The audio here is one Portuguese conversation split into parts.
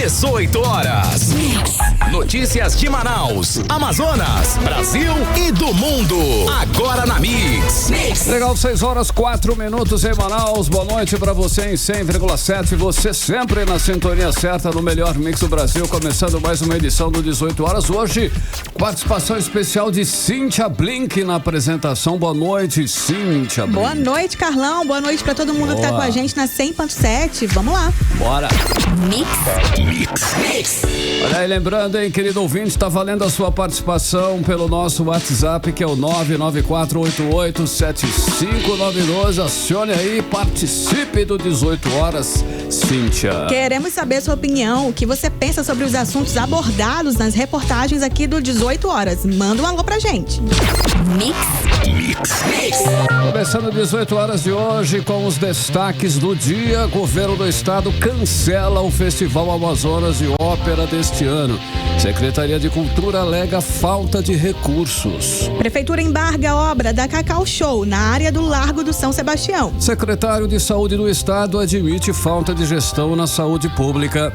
18 horas. Notícias de Manaus, Amazonas, Brasil e do mundo. Agora na Mix. Legal, 6 horas 4 minutos em Manaus. Boa noite pra você em 100,7. Você sempre na sintonia certa no melhor mix do Brasil. Começando mais uma edição do 18 horas. Hoje, participação especial de Cíntia Blink na apresentação. Boa noite, Cíntia Blink. Boa noite, Carlão. Boa noite pra todo mundo que tá com a gente na 100.7. Vamos lá. Bora. Mix. Olha aí, lembrando, hein, querido ouvinte, tá valendo a sua participação pelo nosso WhatsApp, que é o 994887592. Acione aí, participe do 18 horas, Cíntia. Queremos saber a sua opinião, o que você pensa sobre os assuntos abordados nas reportagens aqui do 18 horas. Manda um alô pra gente. Mix. Começando 18 horas de hoje com os destaques do dia. Governo do estado cancela o Festival Amazonas de Ópera deste ano. Secretaria de Cultura alega falta de recursos. Prefeitura embarga a obra da Cacau Show na área do Largo do São Sebastião. Secretário de Saúde do estado admite falta de gestão na saúde pública.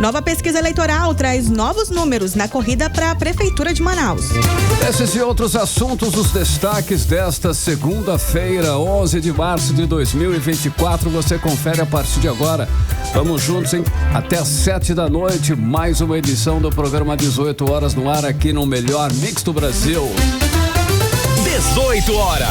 Nova pesquisa eleitoral traz novos números na corrida para a Prefeitura de Manaus. Esses e outros assuntos, os destaques desta segunda-feira, 11 de março de 2024, você confere a partir de agora. Vamos juntos, hein? Até às 7 da noite, mais uma edição do programa 18 horas no ar aqui no melhor mix do Brasil. 18 horas.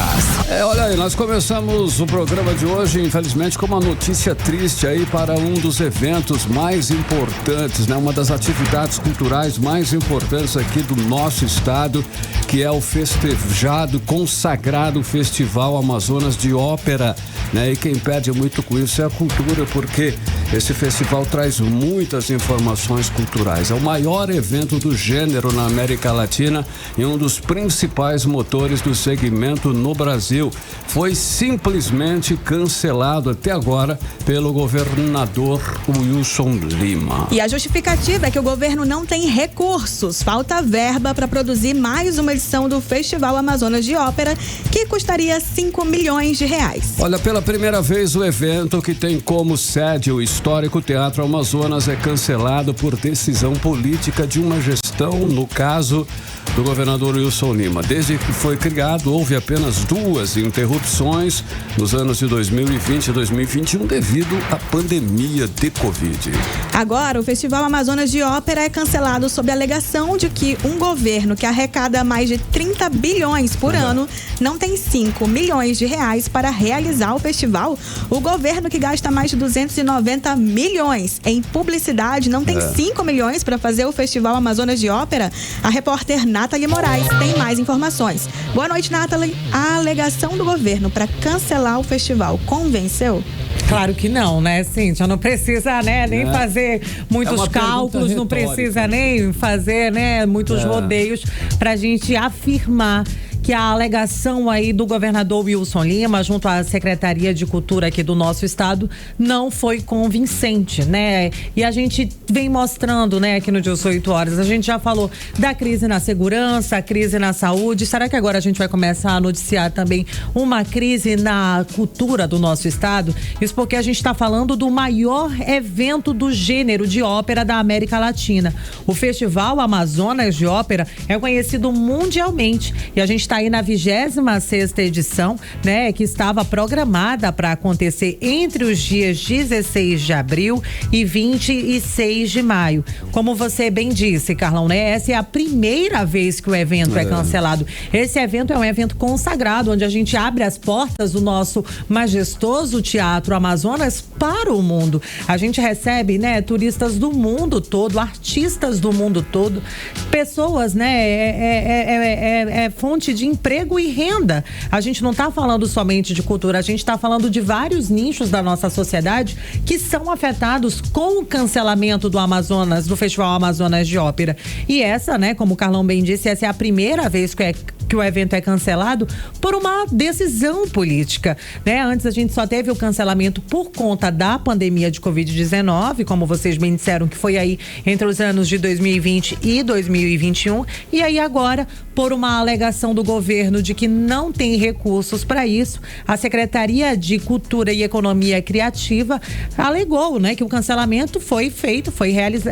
Olha aí, nós começamos o programa de hoje, infelizmente, com uma notícia triste aí para um dos eventos mais importantes, né? Uma das atividades culturais mais importantes aqui do nosso estado, que é o festejado, consagrado Festival Amazonas de Ópera, né? E quem perde muito com isso é a cultura, porque esse festival traz muitas informações culturais. É o maior evento do gênero na América Latina e um dos principais motores do segmento no Brasil. Foi simplesmente cancelado até agora pelo governador Wilson Lima. E a justificativa é que o governo não tem recursos, falta verba para produzir mais uma edição do Festival Amazonas de Ópera, que custaria 5 milhões de reais. Olha, pela primeira vez o evento, que tem como sede o histórico Teatro Amazonas, é cancelado por decisão política de uma gestão, no caso do governador Wilson Lima. Desde que foi criado, houve apenas 2 interrupções nos anos de 2020 e 2021 devido à pandemia de Covid. Agora, o Festival Amazonas de Ópera é cancelado sob a alegação de que um governo que arrecada mais de 30 bilhões por ano não tem 5 milhões de reais para realizar o festival. O governo que gasta mais de 290 milhões em publicidade não tem 5 milhões para fazer o Festival Amazonas de Ópera. A repórter Nathalie Moraes tem mais informações. Boa noite, Nathalie. A alegação do governo para cancelar o festival convenceu? Claro que não, né, Cíntia? Não precisa, né, nem fazer muitos cálculos, não precisa nem fazer, né, muitos rodeios pra gente afirmar que a alegação aí do governador Wilson Lima, junto à Secretaria de Cultura aqui do nosso estado, não foi convincente, né? E a gente vem mostrando, né, aqui no 18 horas, a gente já falou da crise na segurança, a crise na saúde. Será que agora a gente vai começar a noticiar também uma crise na cultura do nosso estado? Isso porque a gente está falando do maior evento do gênero de ópera da América Latina. O Festival Amazonas de Ópera é conhecido mundialmente e a gente está aí na 26ª edição, né, que estava programada para acontecer entre os dias 16 de abril e 26 de maio. Como você bem disse, Carlão, né, essa é a primeira vez que o evento é cancelado. Esse evento é um evento consagrado, onde a gente abre as portas do nosso majestoso Teatro Amazonas para o mundo. A gente recebe, né, turistas do mundo todo, artistas do mundo todo, pessoas, né, é fonte de emprego e renda. A gente não está falando somente de cultura, a gente está falando de vários nichos da nossa sociedade que são afetados com o cancelamento do Amazonas, do Festival Amazonas de Ópera. E essa, né, como o Carlão bem disse, essa é a primeira vez que é que o evento é cancelado por uma decisão política, né? Antes a gente só teve o cancelamento por conta da pandemia de Covid-19, como vocês bem disseram, que foi aí entre os anos de 2020 e 2021, e aí agora, por uma alegação do governo de que não tem recursos para isso, a Secretaria de Cultura e Economia Criativa alegou, né, que o cancelamento foi feito, foi realizado,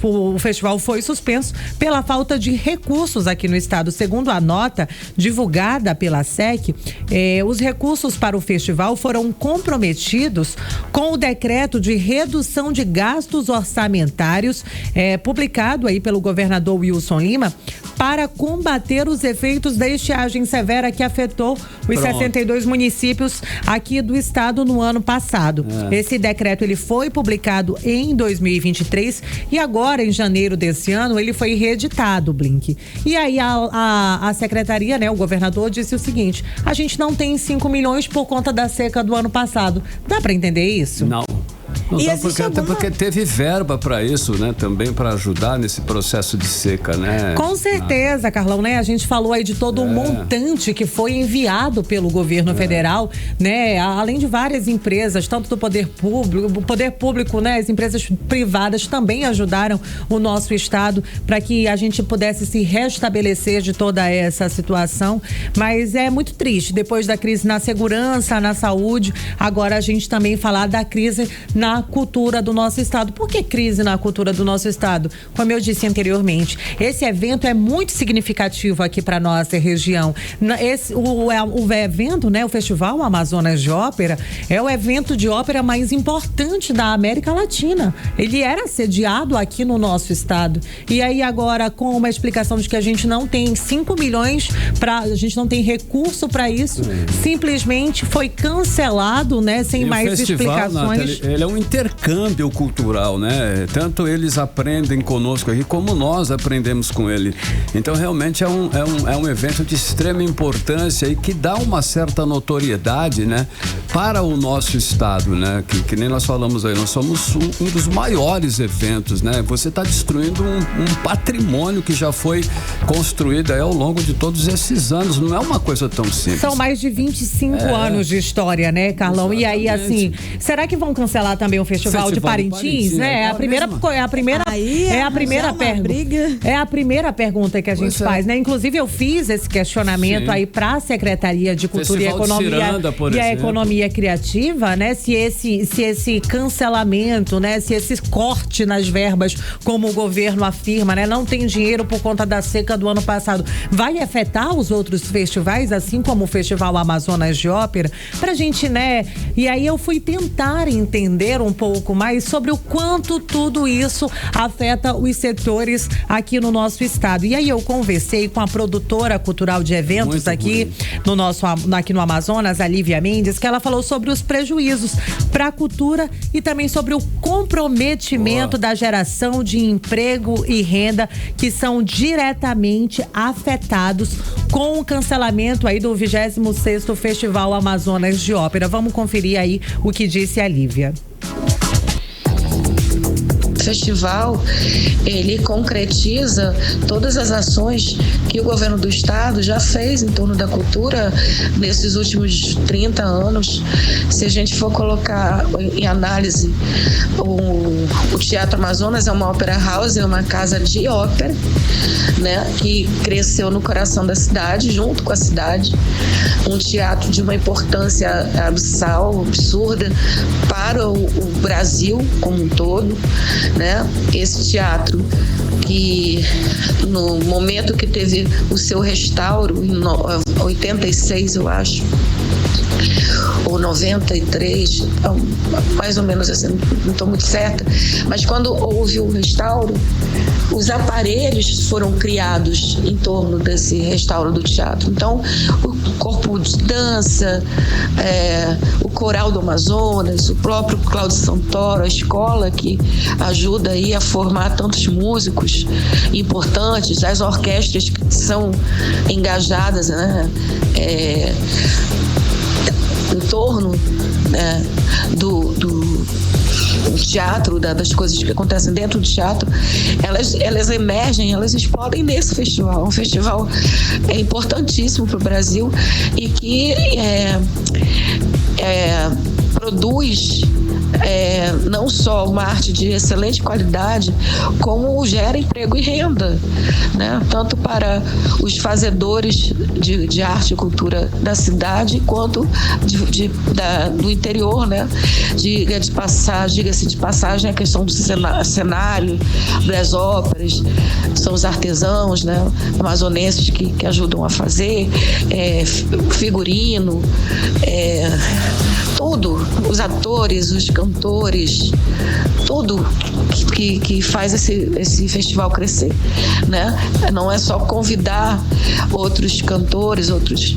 o festival foi suspenso pela falta de recursos aqui no estado. Segundo a nota divulgada pela SEC, os recursos para o festival foram comprometidos com o decreto de redução de gastos orçamentários publicado aí pelo governador Wilson Lima para combater os efeitos da estiagem severa que afetou os 62 municípios aqui do estado no ano passado. Esse decreto ele foi publicado em 2023 e agora em janeiro desse ano ele foi reeditado, Blink. E aí a secretaria, né, o governador disse o seguinte: a gente não tem 5 milhões por conta da seca do ano passado. Dá para entender isso? Não dá, porque teve verba para isso, né? Também para ajudar nesse processo de seca, né? Com certeza, Carlão, né? A gente falou aí de todo um montante que foi enviado pelo governo federal, né? Além de várias empresas, tanto do poder público, né? As empresas privadas também ajudaram o nosso estado para que a gente pudesse se restabelecer de toda essa situação. Mas é muito triste, depois da crise na segurança, na saúde, agora a gente também falar da crise na cultura do nosso estado. Por que crise na cultura do nosso estado? Como eu disse anteriormente, esse evento é muito significativo aqui para nossa região. O evento, né, o Festival Amazonas de Ópera, é o evento de ópera mais importante da América Latina. Ele era sediado aqui no nosso estado. E aí agora, com uma explicação de que a gente não tem 5 milhões a gente não tem recurso para isso, simplesmente foi cancelado, né, sem mais explicações. Ele é um intercâmbio cultural, né? Tanto eles aprendem conosco aqui, como nós aprendemos com ele. Então, realmente é um evento de extrema importância e que dá uma certa notoriedade, né, para o nosso estado, né? Que nem nós falamos aí, nós somos um dos maiores eventos, né? Você está destruindo um patrimônio que já foi construído aí ao longo de todos esses anos. Não é uma coisa tão simples. São mais de 25 anos de história, né, Carlão? Exatamente. E aí, assim, será que vão cancelar também o Festival de Parintins, né? É a primeira pergunta que a gente faz, né? Inclusive eu fiz esse questionamento aí para a Secretaria de Cultura e Economia Criativa, né? Se esse cancelamento, né? Se esse corte nas verbas, como o governo afirma, né? Não tem dinheiro por conta da seca do ano passado, vai afetar os outros festivais, assim como o Festival Amazonas de Ópera, pra gente, né? E aí eu fui tentar entender um pouco mais sobre o quanto tudo isso afeta os setores aqui no nosso estado. E aí eu conversei com a produtora cultural de eventos aqui no Amazonas, a Lívia Mendes, que ela falou sobre os prejuízos para a cultura e também sobre o comprometimento da geração de emprego e renda que são diretamente afetados com o cancelamento aí do 26º Festival Amazonas de Ópera. Vamos conferir aí o que disse a Lívia. O festival, ele concretiza todas as ações que o governo do estado já fez em torno da cultura nesses últimos 30 anos. Se a gente for colocar em análise, o Teatro Amazonas é uma ópera house, é uma casa de ópera, né, que cresceu no coração da cidade, junto com a cidade. Um teatro de uma importância abissal, absurda para o Brasil como um todo, né? Esse teatro que no momento que teve o seu restauro em 86, eu acho, ou 93, mais ou menos assim, não estou muito certa, mas quando houve o restauro, os aparelhos foram criados em torno desse restauro do teatro. Então, o corpo de dança, o coral do Amazonas, o próprio Cláudio Santoro, a escola que ajuda aí a formar tantos músicos importantes, as orquestras que são engajadas, né, em torno, né, do teatro, das coisas que acontecem dentro do teatro, elas emergem, elas explodem nesse festival. Um festival importantíssimo para o Brasil e que produz não só uma arte de excelente qualidade, como gera emprego e renda, né? Tanto para os fazedores de arte e cultura da cidade, quanto do interior, né? Diga-se de passagem, a questão do cenário, das óperas, são os artesãos, né? Amazonenses que ajudam a fazer, figurino, tudo, os atores, os cantores, tudo que faz esse festival crescer, né? Não é só convidar outros cantores, outros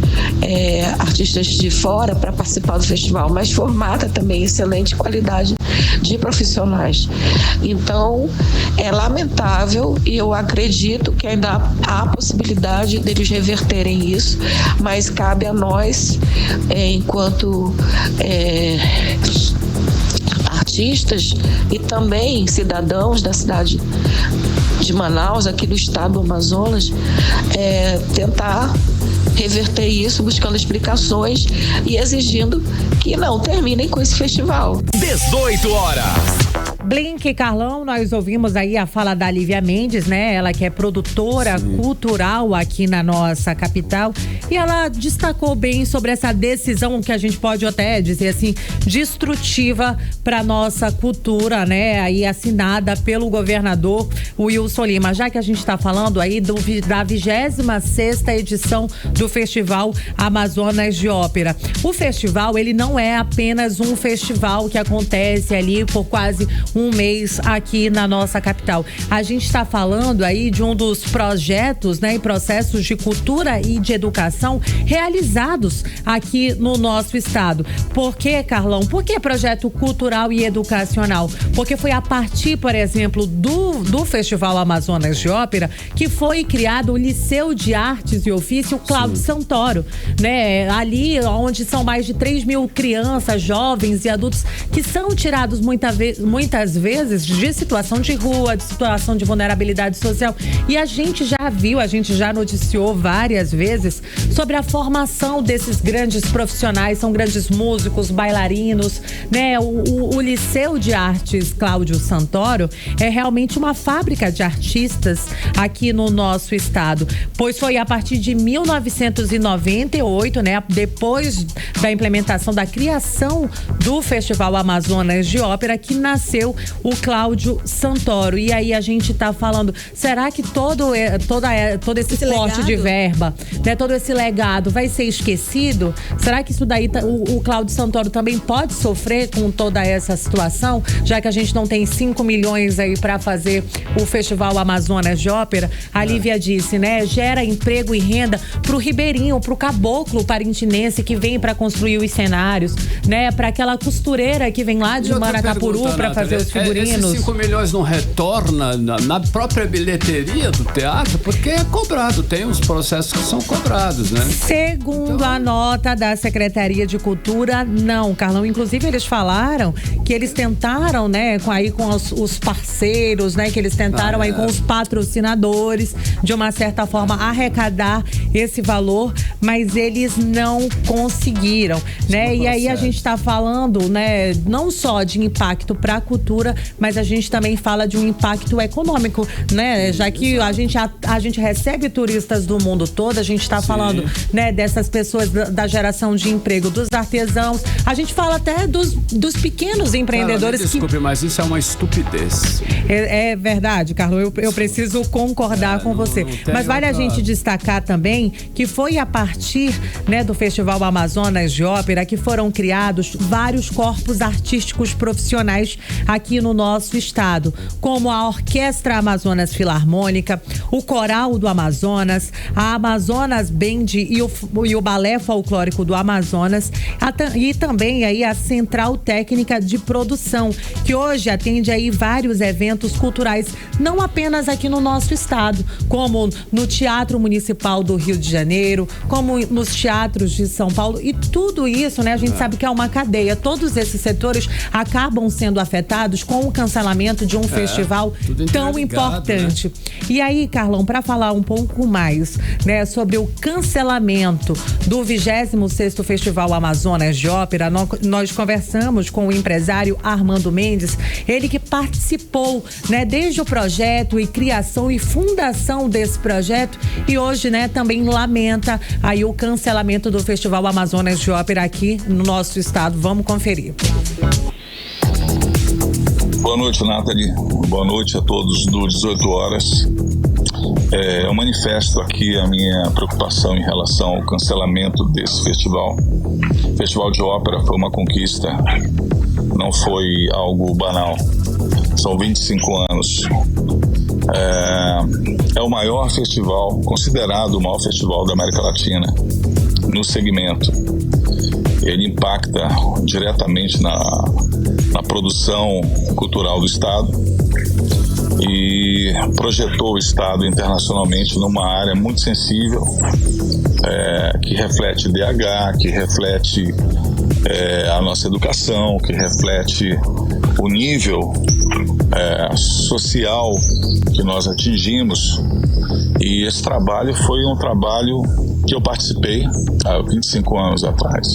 artistas de fora para participar do festival, mas formata também excelente qualidade de profissionais. Então, é lamentável e eu acredito que ainda há possibilidade deles reverterem isso, mas cabe a nós, enquanto artistas e também cidadãos da cidade de Manaus, aqui do estado do Amazonas, tentar reverter isso, buscando explicações e exigindo que não terminem com esse festival. 18 horas. Blink, Carlão, nós ouvimos aí a fala da Lívia Mendes, né? Ela que é produtora cultural aqui na nossa capital, e ela destacou bem sobre essa decisão que a gente pode até dizer assim, destrutiva para nossa cultura, né? Aí assinada pelo governador Wilson Lima, já que a gente está falando aí da 26ª edição do Festival Amazonas de Ópera. O festival, ele não é apenas um festival que acontece ali por quase um mês aqui na nossa capital. A gente está falando aí de um dos projetos, né, e processos de cultura e de educação realizados aqui no nosso estado. Por que, Carlão? Por que projeto cultural e educacional? Porque foi a partir, por exemplo, do Festival Amazonas de Ópera que foi criado o Liceu de Artes e Ofício Cláudio Santoro, né? Ali onde são mais de 3 mil crianças, jovens e adultos que são tirados muitas vezes de situação de rua, de situação de vulnerabilidade social. E a gente já viu, a gente já noticiou várias vezes sobre a formação desses grandes profissionais, são grandes músicos, bailarinos, né? O Liceu de Artes Cláudio Santoro é realmente uma fábrica de artistas aqui no nosso estado, pois foi a partir de 1998, né? Depois da implementação da criação do Festival Amazonas de Ópera, que nasceu o Cláudio Santoro. E aí a gente está falando, será que todo esse corte de verba, né, todo esse legado vai ser esquecido? Será que isso daí o Cláudio Santoro também pode sofrer com toda essa situação, já que a gente não tem 5 milhões aí para fazer o Festival Amazonas de Ópera? A Lívia disse, né, gera emprego e renda pro ribeirinho, pro caboclo parintinense que vem para construir os cenários, né, para aquela costureira que vem lá de Maracapuru para fazer os figurinos. Esses 5 milhões não retorna na própria bilheteria do teatro, porque é cobrado, tem uns processos que são cobrados, né? Segundo a nota da Secretaria de Cultura, não, Carlão. Inclusive eles falaram que eles tentaram, né, com os parceiros, né, que eles tentaram aí com os patrocinadores, de uma certa forma, arrecadar esse valor, mas eles não conseguiram, né? E aí a gente está falando, né, não só de impacto para a cultura, mas a gente também fala de um impacto econômico, né? Já que a gente recebe turistas do mundo todo, a gente está falando, né, dessas pessoas da geração de emprego, dos artesãos, a gente fala até dos pequenos empreendedores. Desculpe, mas isso é uma estupidez. É verdade, Carlos, eu preciso concordar com você. Mas vale a gente destacar também que foi a partir, né, do Festival Amazonas de Ópera que foram criados vários corpos artísticos profissionais aqui no nosso estado, como a Orquestra Amazonas Filarmônica, o Coral do Amazonas, a Amazonas Band e o Balé Folclórico do Amazonas, e também aí a Central Técnica de Produção, que hoje atende aí vários eventos culturais, não apenas aqui no nosso estado, como no Teatro Municipal do Rio de Janeiro, como nos teatros de São Paulo, e tudo isso, né, a gente sabe que é uma cadeia. Todos esses setores acabam sendo afetados preocupados com o cancelamento de um festival tão importante. Né? E aí, Carlão, para falar um pouco mais, né, sobre o cancelamento do 26º Festival Amazonas de Ópera, nós conversamos com o empresário Armando Mendes, ele que participou, né, desde o projeto e criação e fundação desse projeto, e hoje, né, também lamenta aí o cancelamento do Festival Amazonas de Ópera aqui no nosso estado. Vamos conferir. Boa noite, Nathalie. Boa noite a todos do 18 horas. Eu manifesto aqui a minha preocupação em relação ao cancelamento desse festival. O Festival de Ópera foi uma conquista, não foi algo banal. São 25 anos. É o maior festival, considerado o maior festival da América Latina no segmento. Ele impacta diretamente na produção cultural do Estado e projetou o Estado internacionalmente numa área muito sensível, que reflete DH, que reflete a nossa educação, que reflete o nível social que nós atingimos. E esse trabalho foi um trabalho que eu participei há 25 anos atrás.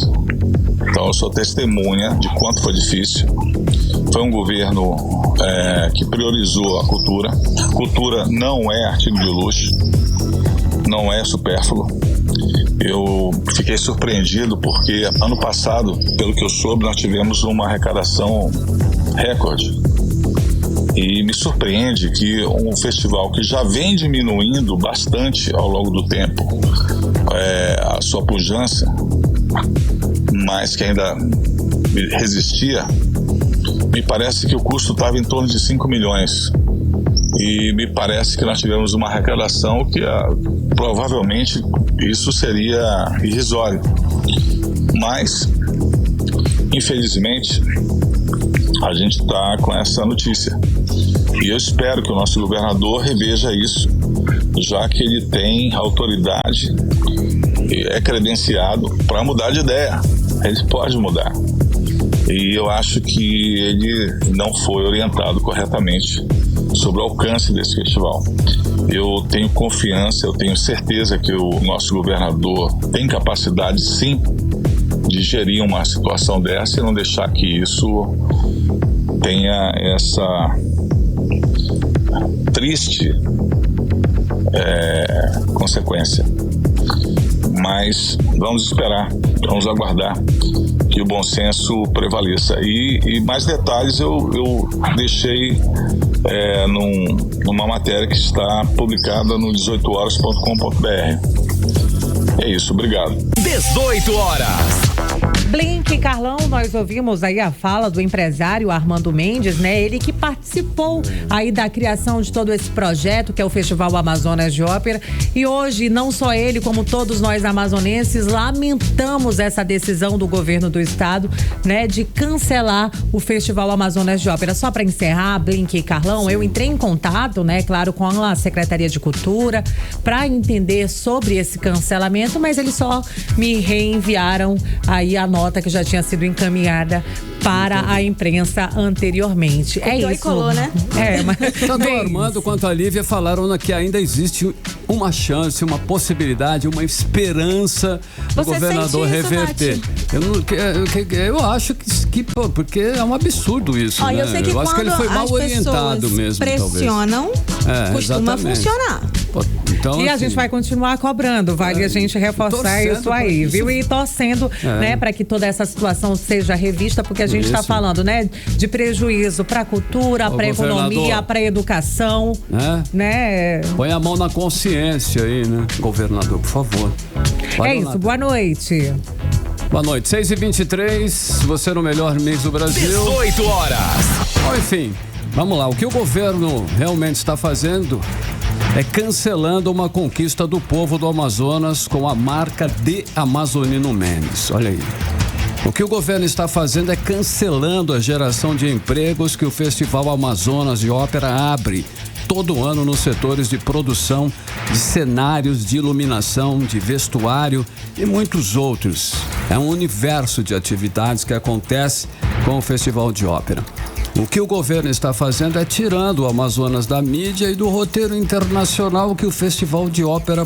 Então eu sou testemunha de quanto foi difícil. Foi um governo que priorizou a cultura. Cultura não é artigo de luxo, não é supérfluo. Eu fiquei surpreendido porque ano passado, pelo que eu soube, nós tivemos uma arrecadação recorde. E me surpreende que um festival que já vem diminuindo bastante ao longo do tempo a sua pujança, mas que ainda resistia, me parece que o custo estava em torno de 5 milhões. E me parece que nós tivemos uma arrecadação que provavelmente isso seria irrisório. Mas, infelizmente, a gente está com essa notícia. E eu espero que o nosso governador reveja isso, já que ele tem autoridade, é credenciado para mudar de ideia. Ele pode mudar. E eu acho que ele não foi orientado corretamente sobre o alcance desse festival. Eu tenho confiança, eu tenho certeza que o nosso governador tem capacidade, sim, de gerir uma situação dessa e não deixar que isso tenha essa triste consequência. Mas vamos esperar, vamos aguardar que o bom senso prevaleça. E mais detalhes eu deixei numa matéria que está publicada no 18horas.com.br. É isso, obrigado. 18 horas. Blink e Carlão, nós ouvimos aí a fala do empresário Armando Mendes, né? Ele que participou aí da criação de todo esse projeto, que é o Festival Amazonas de Ópera. E hoje, não só ele, como todos nós amazonenses, lamentamos essa decisão do governo do estado, né? De cancelar o Festival Amazonas de Ópera. Só para encerrar, Blink e Carlão, eu entrei em contato, né? Claro, com a Secretaria de Cultura para entender sobre esse cancelamento, mas eles só me reenviaram aí a nota que já tinha sido encaminhada para a imprensa anteriormente. É isso. E colou, né? Mas tanto o Armando quanto a Lívia falaram que ainda existe uma chance, uma possibilidade, uma esperança do governador reverter. Eu acho que porque é um absurdo isso, né? Eu sei que acho que ele foi mal orientado mesmo, pressionam, costuma funcionar. Então, e a gente vai continuar cobrando, vale a gente reforçar isso aí, viu? E torcendo, né, para que toda essa situação seja revista, porque a gente está falando, né, de prejuízo para a cultura, para a economia, para a educação, né? Põe a mão na consciência aí, né, governador, por favor. Isso, boa noite. Boa noite, 6h23, você no melhor mix do Brasil. 18 horas. Enfim, vamos lá, o que o governo realmente está fazendo é cancelando uma conquista do povo do Amazonas com a marca de Amazonino Mendes. Olha aí. O que o governo está fazendo é cancelando a geração de empregos que o Festival Amazonas de Ópera abre todo ano nos setores de produção, de cenários, de iluminação, de vestuário e muitos outros. É um universo de atividades que acontece com o Festival de Ópera. O que o governo está fazendo é tirando o Amazonas da mídia e do roteiro internacional que o Festival de Ópera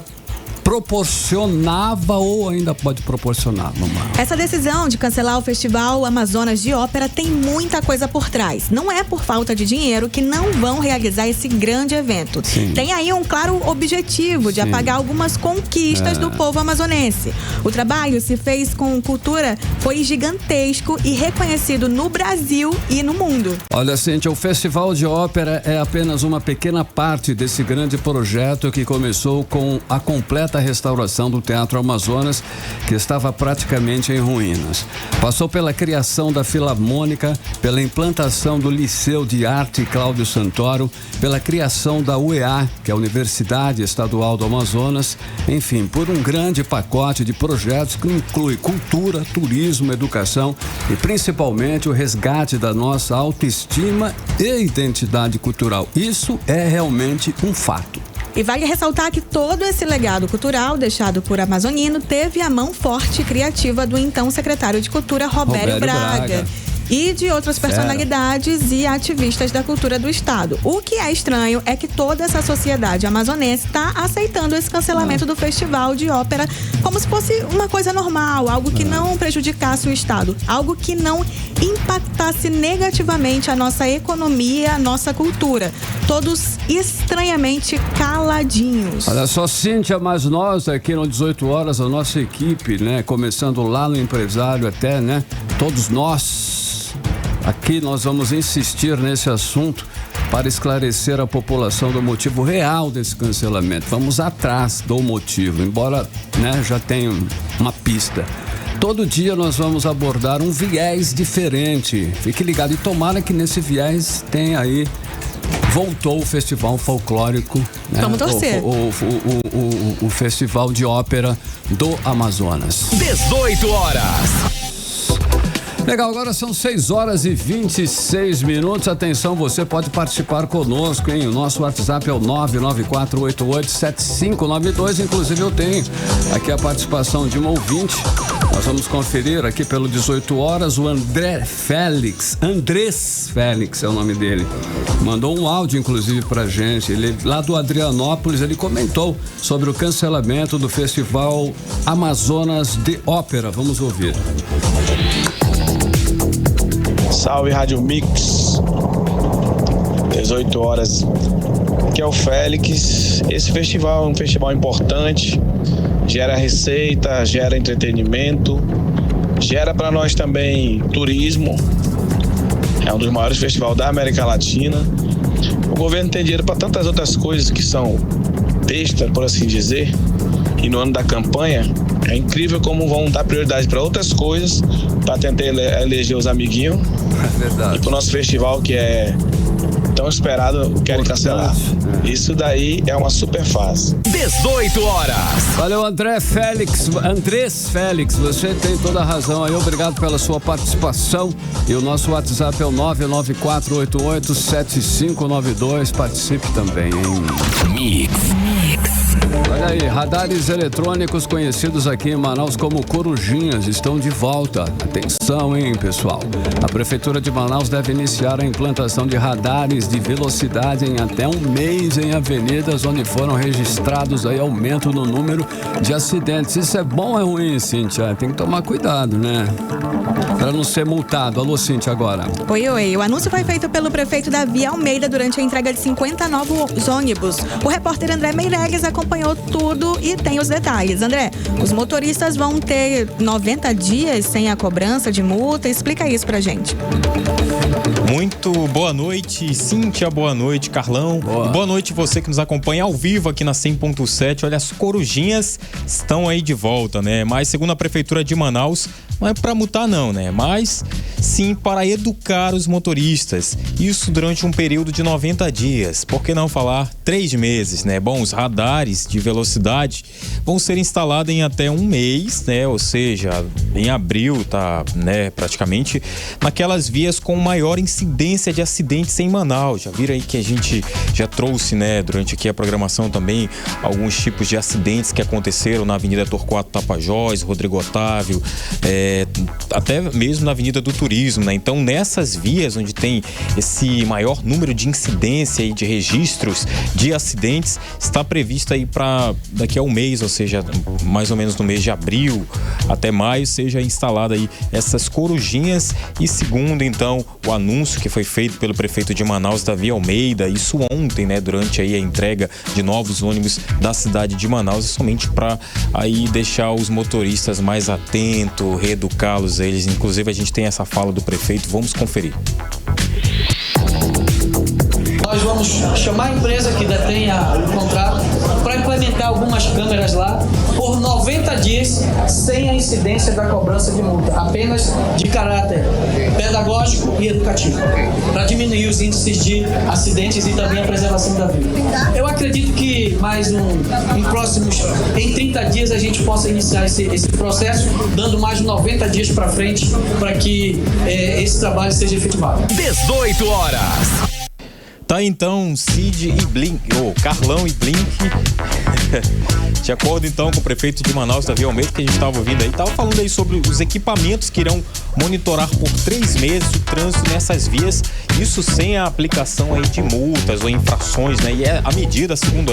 proporcionava ou ainda pode proporcionar, mamãe. Essa decisão de cancelar o Festival Amazonas de Ópera tem muita coisa por trás. Não é por falta de dinheiro que não vão realizar esse grande evento. Sim. Tem aí um claro objetivo de apagar algumas conquistas do povo amazonense. O trabalho se fez com cultura, foi gigantesco e reconhecido no Brasil e no mundo. Olha, Cíntia, o Festival de Ópera é apenas uma pequena parte desse grande projeto que começou com a completa restauração do Teatro Amazonas, que estava praticamente em ruínas. Passou pela criação da Filarmônica, pela implantação do Liceu de Arte Cláudio Santoro, pela criação da UEA, que é a Universidade Estadual do Amazonas, enfim, por um grande pacote de projetos que inclui cultura, turismo, educação e principalmente o resgate da nossa autoestima e identidade cultural. Isso é realmente um fato. E vale ressaltar que todo esse legado cultural deixado por Amazonino teve a mão forte e criativa do então secretário de Cultura, Robério Braga. E de outras personalidades e ativistas da cultura do estado. O que é estranho é que toda essa sociedade amazonense está aceitando esse cancelamento do Festival de Ópera como se fosse uma coisa normal, algo que não prejudicasse o estado, algo que não impactasse negativamente a nossa economia, a nossa cultura. Todos estranhamente caladinhos. Olha só, Cíntia, mas nós aqui no 18 horas, a nossa equipe, né, começando lá no empresário até, né, todos nós aqui nós vamos insistir nesse assunto para esclarecer a população do motivo real desse cancelamento. Vamos atrás do motivo, embora, né, já tenha uma pista. Todo dia nós vamos abordar um viés diferente. Fique ligado e tomara que nesse viés tenha aí, voltou o Festival Folclórico, né? Vamos torcer. O Festival de Ópera do Amazonas. 18 horas. Legal, agora são 6 horas e 26 minutos. Atenção, você pode participar conosco, hein? O nosso WhatsApp é o 994887592. Inclusive eu tenho aqui a participação de um ouvinte. Nós vamos conferir aqui pelo 18 horas o Andrés Félix é o nome dele. Mandou um áudio, inclusive, pra gente. Ele, lá do Adrianópolis, ele comentou sobre o cancelamento do Festival Amazonas de Ópera. Vamos ouvir. Salve Rádio Mix, 18 horas, aqui é o Félix. Esse festival é um festival importante, gera receita, gera entretenimento, gera para nós também turismo, é um dos maiores festivais da América Latina. O governo tem dinheiro para tantas outras coisas que são besta, por assim dizer, e no ano da campanha é incrível como vão dar prioridade para outras coisas para tentar eleger os amiguinhos. É verdade. E pro nosso festival que é tão esperado, querem cancelar. Isso daí é uma super fase. 18 horas. Valeu, Andrés Félix, você tem toda a razão aí, obrigado pela sua participação. E o nosso WhatsApp é o 994887592. Participe também, hein? Mix. Olha aí, radares eletrônicos conhecidos aqui em Manaus como corujinhas estão de volta. Atenção, hein, pessoal? A Prefeitura de Manaus deve iniciar a implantação de radares de velocidade em até um mês em avenidas onde foram registrados aí aumento no número de acidentes. Isso é bom ou é ruim, Cíntia? Tem que tomar cuidado, né? Para não ser multado. Alô, Cíntia, agora. Oi. O anúncio foi feito pelo prefeito Davi Almeida durante a entrega de 50 novos ônibus. O repórter André Meireles acompanhou tudo e tem os detalhes. André, os motoristas vão ter 90 dias sem a cobrança de multa. Explica isso pra gente. Muito boa noite, Cíntia, boa noite, Carlão. Boa noite você que nos acompanha ao vivo aqui na 100.7. Olha, as corujinhas estão aí de volta, né? Mas segundo a Prefeitura de Manaus, não é para multar não, né? Mas sim para educar os motoristas. Isso durante um período de 90 dias. Por que não falar 3 meses, né? Bom, os radares de velocidade vão ser instalados em até um mês, né? Ou seja, em abril, tá, né? Praticamente naquelas vias com maior incidência de acidentes em Manaus. Já viram aí que a gente já trouxe, né? Durante aqui a programação também, alguns tipos de acidentes que aconteceram na Avenida Torquato Tapajós, Rodrigo Otávio, até mesmo na Avenida do Turismo, né? Então, nessas vias onde tem esse maior número de incidência e de registros de acidentes, está previsto aí para daqui a um mês, ou seja, mais ou menos no mês de abril até maio, seja instalada aí essas corujinhas. E segundo, então, o anúncio que foi feito pelo prefeito de Manaus, Davi Almeida, isso ontem, né, durante aí a entrega de novos ônibus da cidade de Manaus, somente para aí deixar os motoristas mais atentos, reeducá-los eles. Inclusive, a gente tem essa fala do prefeito, vamos conferir. Nós vamos chamar a empresa que detém o contrato para implementar algumas câmeras lá por 90 dias sem a incidência da cobrança de multa, apenas de caráter pedagógico e educativo, para diminuir os índices de acidentes e também a preservação da vida. Eu acredito que em 30 dias a gente possa iniciar esse processo, dando mais de 90 dias para frente para que esse trabalho seja efetivado. 18 horas. Tá então, Cid e Blink, Carlão e Blink. De acordo então com o prefeito de Manaus, Davi Almeida, que a gente estava ouvindo aí, estava falando aí sobre os equipamentos que irão monitorar por 3 meses o trânsito nessas vias, isso sem a aplicação aí de multas ou infrações, né? E a medida, segundo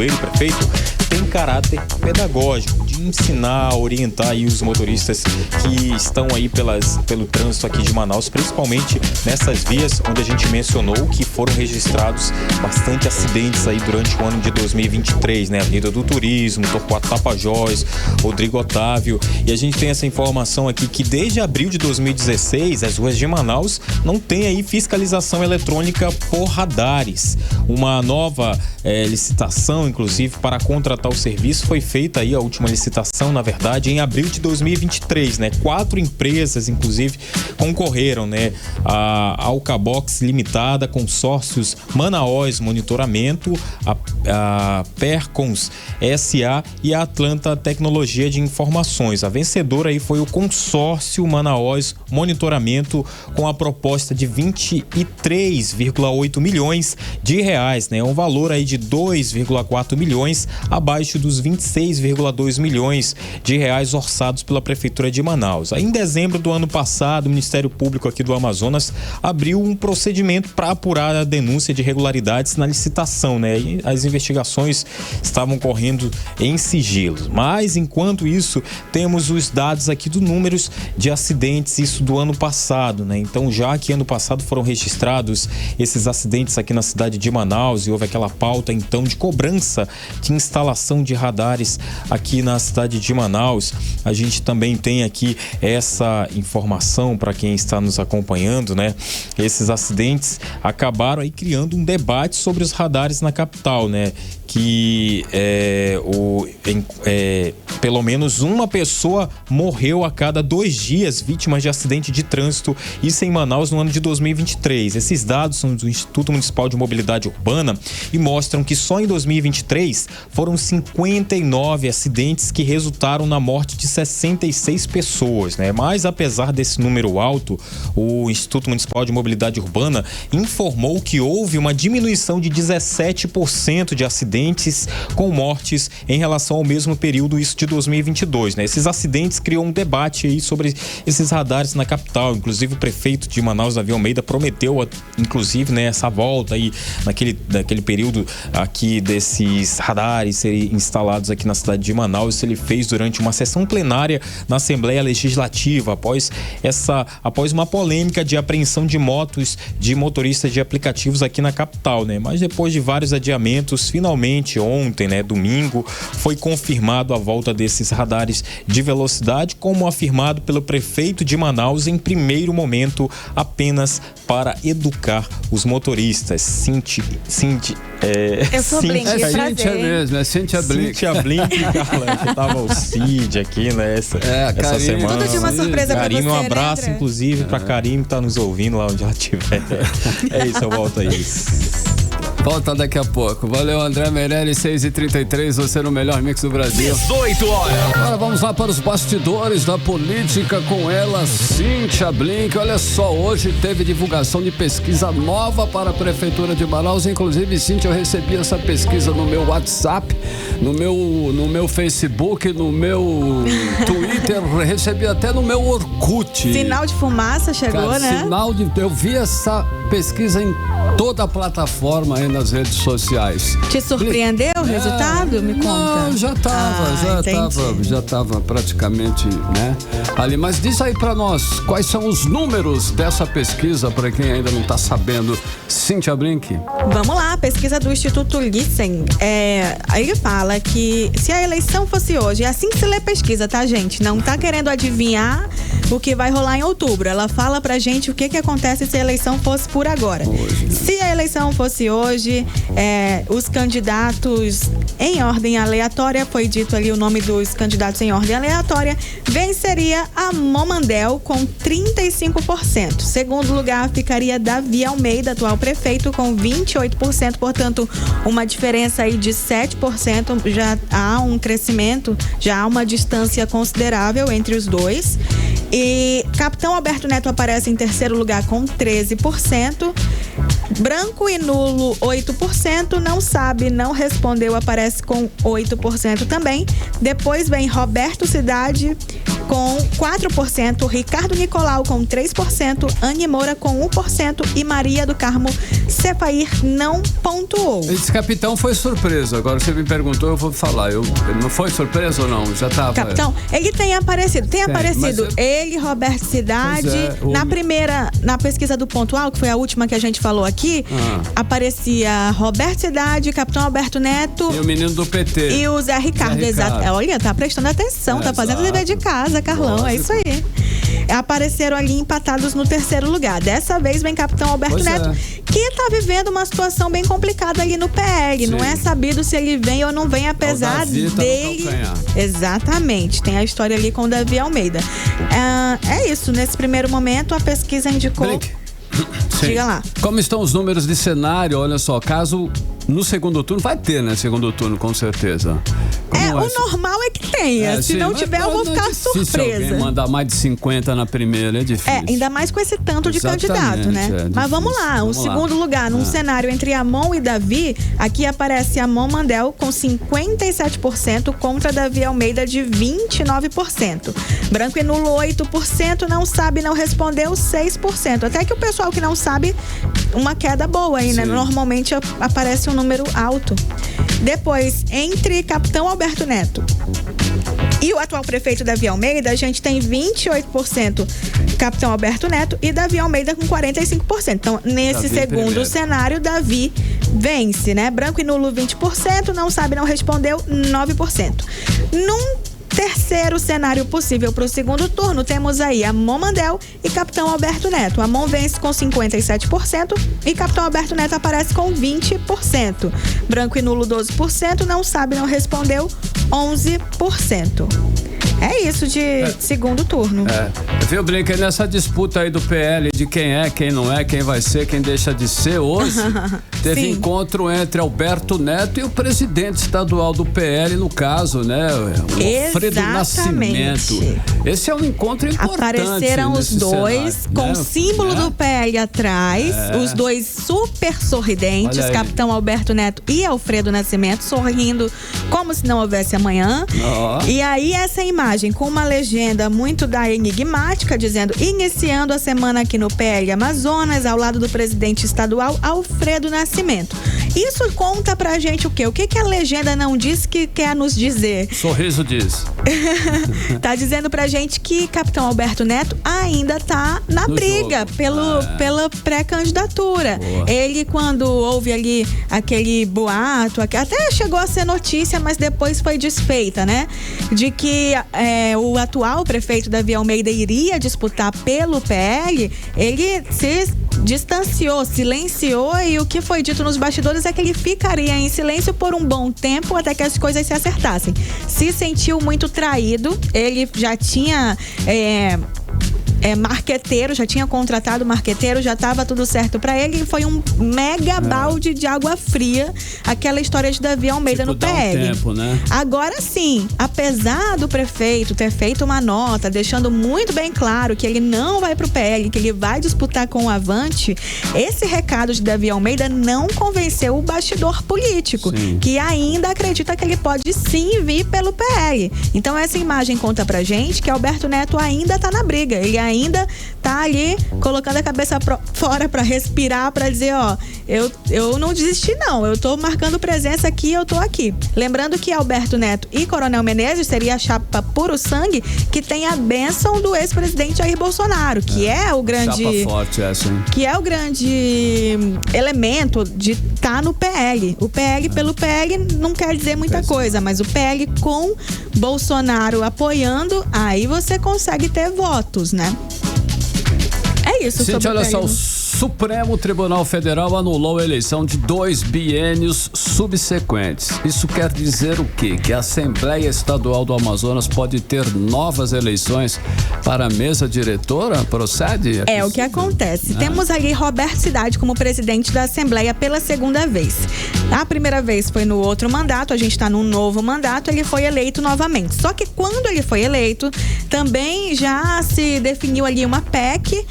ele, o prefeito, tem caráter pedagógico, de ensinar, orientar aí os motoristas que estão aí pelo trânsito aqui de Manaus, principalmente nessas vias onde a gente mencionou que foram registrados bastante acidentes aí durante o ano de 2023, né? Avenida do Turismo, Torquato Tapajós, Rodrigo Otávio. E a gente tem essa informação aqui que desde abril de 2016, as ruas de Manaus não tem aí fiscalização eletrônica por radares. Uma nova licitação, inclusive, para contratar o serviço foi feita aí, a última licitação, na verdade, em abril de 2023, né? 4 empresas, inclusive, concorreram, né? A Alcabox Limitada, Consórcios Manaus Monitoramento, a Percons SA e a Atlanta Tecnologia de Informações. A vencedora aí foi o Consórcio Manaus Monitoramento, com a proposta de 23,8 milhões de reais, né? Um valor aí de 2,4 milhões abaixo dos 26,2 milhões de reais orçados pela Prefeitura de Manaus. Aí, em dezembro do ano passado, o Ministério Público aqui do Amazonas abriu um procedimento para apurar a denúncia de irregularidades na licitação, né? E as investigações estavam correndo em sigilo. Mas, enquanto isso, temos os dados aqui do números de acidentes, isso do ano passado, né? Então, já que ano passado foram registrados esses acidentes aqui na cidade de Manaus e houve aquela pauta, então, de cobrança de instalação de radares aqui na cidade de Manaus, a gente também tem aqui essa informação para quem está nos acompanhando, né? Esses acidentes acabaram aí criando um debate sobre os radares na capital, né? Que pelo menos uma pessoa morreu a cada 2 dias vítimas de acidente de trânsito, isso em Manaus no ano de 2023. Esses dados são do Instituto Municipal de Mobilidade Urbana e mostram que só em 2023 foram 59 acidentes que resultaram na morte de 66 pessoas, né? Mas apesar desse número alto, o Instituto Municipal de Mobilidade Urbana informou que houve uma diminuição de 17% de acidentes com mortes em relação ao mesmo período, isso de 2022, né? Esses acidentes criam um debate aí sobre esses radares na capital. Inclusive, o prefeito de Manaus, Davi Almeida, prometeu, inclusive, né, essa volta aí naquele período aqui desses radares serem instalados aqui na cidade de Manaus. Isso ele fez durante uma sessão plenária na Assembleia Legislativa, após uma polêmica de apreensão de motos de motoristas de aplicativos aqui na capital, né? Mas depois de vários adiamentos, finalmente ontem, né, domingo, foi confirmado a volta desses radares de velocidade, como afirmado pelo prefeito de Manaus, em primeiro momento apenas para educar os motoristas. Eu sou Blink, Cíntia mesmo, é Cíntia Blink. Cíntia Blink, Carla, que tava o Cid aqui, né, essa semana. Tudo de uma surpresa pra Karime, você, um abraço, né, inclusive, pra Karime, que tá nos ouvindo lá onde ela estiver. É isso, eu volto aí. Volta daqui a pouco. Valeu, André Meirelles, 6h33, você no melhor mix do Brasil. 18 horas. Agora vamos lá para os bastidores da política com ela, Cíntia Blink. Olha só, hoje teve divulgação de pesquisa nova para a Prefeitura de Manaus. Inclusive, Cíntia, eu recebi essa pesquisa no meu WhatsApp, no meu Facebook, no meu Twitter, recebi até no meu Orkut. Sinal de fumaça chegou, cara, né? Eu vi essa pesquisa em toda a plataforma aí nas redes sociais. Te surpreendeu o resultado? Me conta. Não, já tava praticamente, né, ali. Mas diz aí pra nós, quais são os números dessa pesquisa, pra quem ainda não tá sabendo, Cíntia Blink? Vamos lá, pesquisa do Instituto Lissen. Ele fala que se a eleição fosse hoje, é assim que se lê pesquisa, tá, gente? Não tá querendo adivinhar o que vai rolar em outubro. Ela fala pra gente o que acontece se a eleição fosse por agora. Hoje, né? Se a eleição fosse hoje, os candidatos em ordem aleatória, foi dito ali o nome dos candidatos em ordem aleatória, venceria a Momandel com 35%. Segundo lugar ficaria Davi Almeida, atual prefeito, com 28%, portanto, uma diferença aí de 7%, já há um crescimento, já há uma distância considerável entre os dois. E Capitão Alberto Neto aparece em terceiro lugar com 13%. Branco e nulo, 8%. Não sabe, não respondeu, aparece com 8% também. Depois vem Roberto Cidade com 4%, Ricardo Nicolau com 3%, Anny Moura com 1% e Maria do Carmo Cefair não pontuou. Esse capitão foi surpresa. Agora você me perguntou, eu vou falar. Não foi surpresa ou não? Já tava. Capitão, ele tem aparecido. Ele, Roberto Cidade. Na pesquisa do Pontual, que foi a última que a gente falou aqui, aparecia Roberto Cidade, Capitão Alberto Neto. E o menino do PT. E o Zé Ricardo, exato. Olha, tá prestando atenção, tá fazendo o dever de casa, Carlão. Lógico. É isso aí. Apareceram ali empatados no terceiro lugar. Dessa vez vem Capitão Alberto Neto, que tá vivendo uma situação bem complicada ali no PL. Sim. Não é sabido se ele vem ou não vem, apesar dele. Exatamente. Tem a história ali com o Davi Almeida. É isso. Nesse primeiro momento, a pesquisa indicou. Sim. Diga lá. Como estão os números de cenário? Olha só, caso no segundo turno, vai ter, né? Segundo turno, com certeza. O normal é que tenha. Se não tiver, eu vou ficar surpresa. Se alguém mandar mais de 50 na primeira, é difícil. Ainda mais com esse tanto de candidato, né? Mas vamos lá. Segundo lugar, num cenário entre Amon e Davi, aqui aparece Amon Mandel com 57% contra Davi Almeida de 29%. Branco e nulo, 8%. Não sabe, não respondeu, 6%. Até que o pessoal que não sabe, uma queda boa aí, né? Normalmente aparece um número alto. Depois, entre Capitão Alberto Neto e o atual prefeito Davi Almeida, a gente tem 28% Capitão Alberto Neto e Davi Almeida com 45%. Então, nesse segundo cenário, Davi vence, né? Branco e nulo, 20%. Não sabe, não respondeu, 9%. Num terceiro cenário possível para o segundo turno, temos aí Amon Mandel e Capitão Alberto Neto. Amon vence com 57% e Capitão Alberto Neto aparece com 20%. Branco e nulo, 12%. Não sabe, não respondeu, 11%. É isso de segundo turno. Viu, Blink, nessa disputa aí do PL de quem é, quem não é, quem vai ser, quem deixa de ser hoje, teve encontro entre Alberto Neto e o presidente estadual do PL, no caso, né? O Alfredo Nascimento. Esse é um encontro importante. Apareceram os dois cenário, com né? o símbolo do PL atrás, os dois super sorridentes, Capitão Alberto Neto e Alfredo Nascimento, sorrindo como se não houvesse amanhã. E aí essa imagem com uma legenda muito enigmática, dizendo: iniciando a semana aqui no PL Amazonas, ao lado do presidente estadual Alfredo Nascimento. Isso conta pra gente o quê? O que a legenda não diz que quer nos dizer? Sorriso diz. Tá dizendo pra gente que Capitão Alberto Neto ainda tá na briga pela pré-candidatura. Ele, quando houve ali aquele boato, até chegou a ser notícia, mas depois foi desfeita, né? De que o atual prefeito Davi Almeida iria disputar pelo PL, ele se distanciou, silenciou, e o que foi dito nos bastidores é que ele ficaria em silêncio por um bom tempo até que as coisas se acertassem. Se sentiu muito traído, ele já tinha marqueteiro, já tinha contratado marqueteiro, já estava tudo certo para ele, e foi um mega balde de água fria, aquela história de Davi Almeida no PL. Tempo, né? Agora sim, apesar do prefeito ter feito uma nota deixando muito bem claro que ele não vai pro PL, que ele vai disputar com o Avante, esse recado de Davi Almeida não convenceu o bastidor político, que ainda acredita que ele pode sim vir pelo PL. Então essa imagem conta pra gente que Alberto Neto ainda tá na briga, ele ainda tá ali colocando a cabeça fora pra respirar, pra dizer, ó, eu não desisti não, eu tô marcando presença aqui, eu tô aqui. Lembrando que Alberto Neto e Coronel Menezes seria a chapa puro sangue que tem a bênção do ex-presidente Jair Bolsonaro, que é o grande... Chapa forte essa, hein? Que é o grande elemento de estar no PL. O PL pelo PL não quer dizer muita coisa, mas o PL com Bolsonaro apoiando, aí você consegue ter votos, né? É isso, Cíntia, olha só, o Supremo Tribunal Federal anulou a eleição de 2 biênios subsequentes. Isso quer dizer o quê? Que a Assembleia Estadual do Amazonas pode ter novas eleições para a mesa diretora? Procede? É o que acontece. Temos ali Roberto Cidade como presidente da Assembleia pela segunda vez. A primeira vez foi no outro mandato, a gente está num novo mandato, ele foi eleito novamente. Só que quando ele foi eleito, também já se definiu ali uma PEC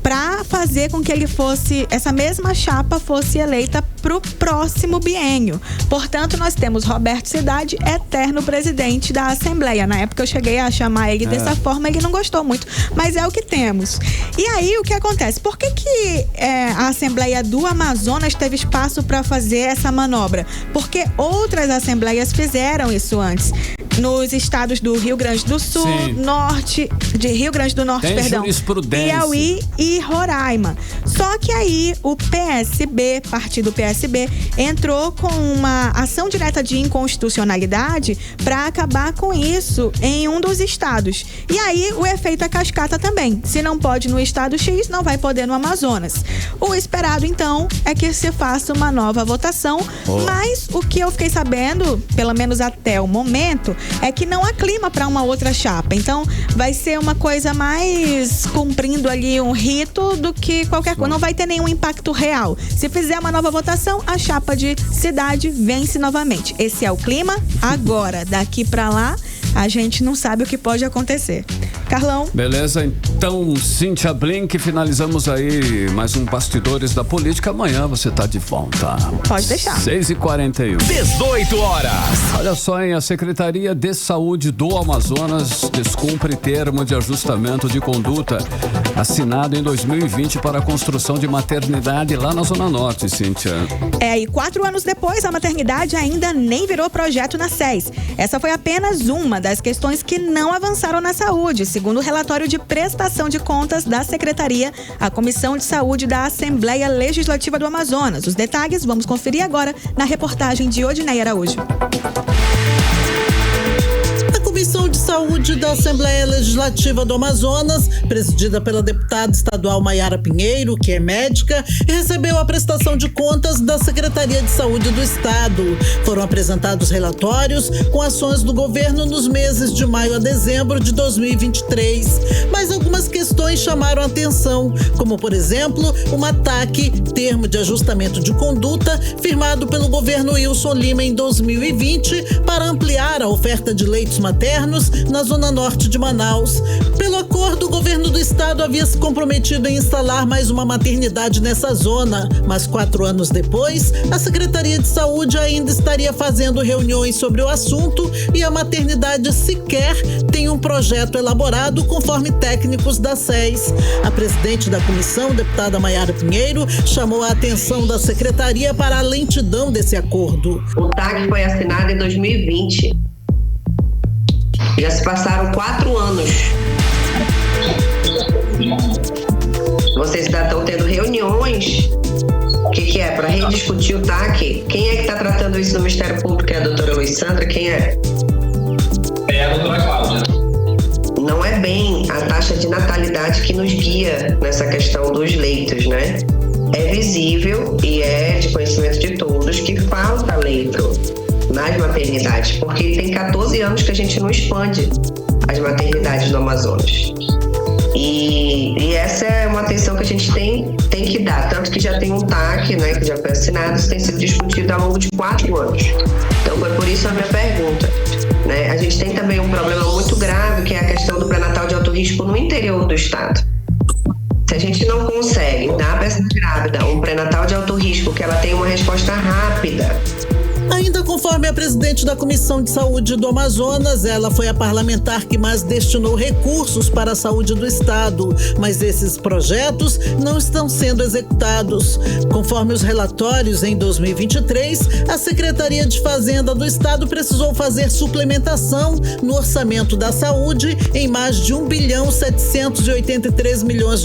para fazer com que ele fosse, essa mesma chapa fosse eleita pro próximo biênio. Portanto, nós temos Roberto Cidade, eterno presidente da Assembleia. Na época eu cheguei a chamar ele dessa forma, ele não gostou muito, mas é o que temos. E aí, o que acontece? Por que a Assembleia do Amazonas teve espaço para fazer essa manobra? Porque outras assembleias fizeram isso antes. Nos estados do Rio Grande do Sul, Rio Grande do Norte, Piauí e Roraima. Só que aí o PSB, partido PSB, entrou com uma ação direta de inconstitucionalidade para acabar com isso em um dos estados. E aí o efeito é cascata também. Se não pode no estado X, não vai poder no Amazonas. O esperado, então, é que se faça uma nova votação, mas o que eu fiquei sabendo, pelo menos até o momento, é que não há clima para uma outra chapa. Então, vai ser uma coisa mais cumprindo ali um rito do que qualquer coisa. Não vai ter nenhum impacto real. Se fizer uma nova votação, a chapa de Cidade vence novamente. Esse é o clima. Agora, daqui para lá, a gente não sabe o que pode acontecer. Carlão? Beleza, então, Cíntia Blink, finalizamos aí mais um Bastidores da Política. Amanhã você tá de volta. Pode deixar. 6h41. 18 horas. Olha só, hein? A Secretaria de Saúde do Amazonas descumpre termo de ajustamento de conduta assinado em 2020 para a construção de maternidade lá na Zona Norte, Cíntia. E 4 anos depois, a maternidade ainda nem virou projeto na SES. Essa foi apenas uma das questões que não avançaram na saúde, segundo o relatório de prestação de contas da Secretaria, a Comissão de Saúde da Assembleia Legislativa do Amazonas. Os detalhes vamos conferir agora na reportagem de Odinei Araújo. A Comissão de Saúde da Assembleia Legislativa do Amazonas, presidida pela deputada estadual Maiara Pinheiro, que é médica, recebeu a prestação de contas da Secretaria de Saúde do Estado. Foram apresentados relatórios com ações do governo nos meses de maio a dezembro de 2023. Mas algumas questões chamaram a atenção, como, por exemplo, uma TAC, termo de ajustamento de conduta, firmado pelo governo Wilson Lima em 2020 para ampliar a oferta de leitos maternos na Zona Norte de Manaus. Pelo acordo, o governo do estado havia se comprometido em instalar mais uma maternidade nessa zona, mas 4 anos depois, a Secretaria de Saúde ainda estaria fazendo reuniões sobre o assunto e a maternidade sequer tem um projeto elaborado conforme técnicos da SES. A presidente da comissão, deputada Maiara Pinheiro, chamou a atenção da secretaria para a lentidão desse acordo. O TAC foi assinado em 2020. Já se passaram 4 anos. Vocês ainda estão tendo reuniões. O que é? Para rediscutir o TAC? Quem é que está tratando isso no Ministério Público? É a doutora Luiz-Sandra? Quem é? É a doutora Cláudia. Não é bem a taxa de natalidade que nos guia nessa questão dos leitos, né? É visível e é de conhecimento de todos que falta leito nas maternidades, porque tem 14 anos que a gente não expande as maternidades do Amazonas. E essa é uma atenção que a gente tem que dar, tanto que já tem um TAC, né, que já foi assinado, isso tem sido discutido ao longo de 4 anos. Então foi por isso a minha pergunta. Né? A gente tem também um problema muito grave, que é a questão do pré-natal de alto risco no interior do estado. Se a gente não consegue dar para essa grávida um pré-natal de alto risco, que ela tenha uma resposta rápida. Ainda conforme a presidente da Comissão de Saúde do Amazonas, ela foi a parlamentar que mais destinou recursos para a saúde do estado, mas esses projetos não estão sendo executados. Conforme os relatórios, em 2023, a Secretaria de Fazenda do estado precisou fazer suplementação no orçamento da saúde em mais de R$1,783 bilhões.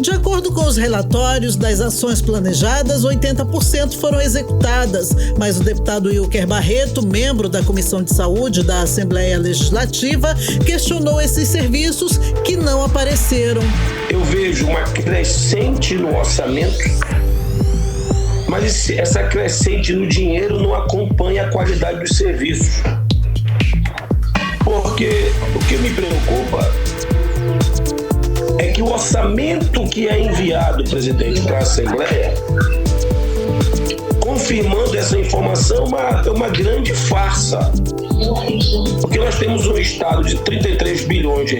De acordo com os relatórios das ações planejadas, 80% foram executadas, mas o deputado Wilker Barreto, membro da Comissão de Saúde da Assembleia Legislativa, questionou esses serviços que não apareceram. Eu vejo uma crescente no orçamento, mas essa crescente no dinheiro não acompanha a qualidade dos serviços. Porque o que me preocupa é que o orçamento que é enviado, presidente, para a Assembleia, confirmando essa informação, é uma grande farsa. Porque nós temos um estado de R$33 bilhões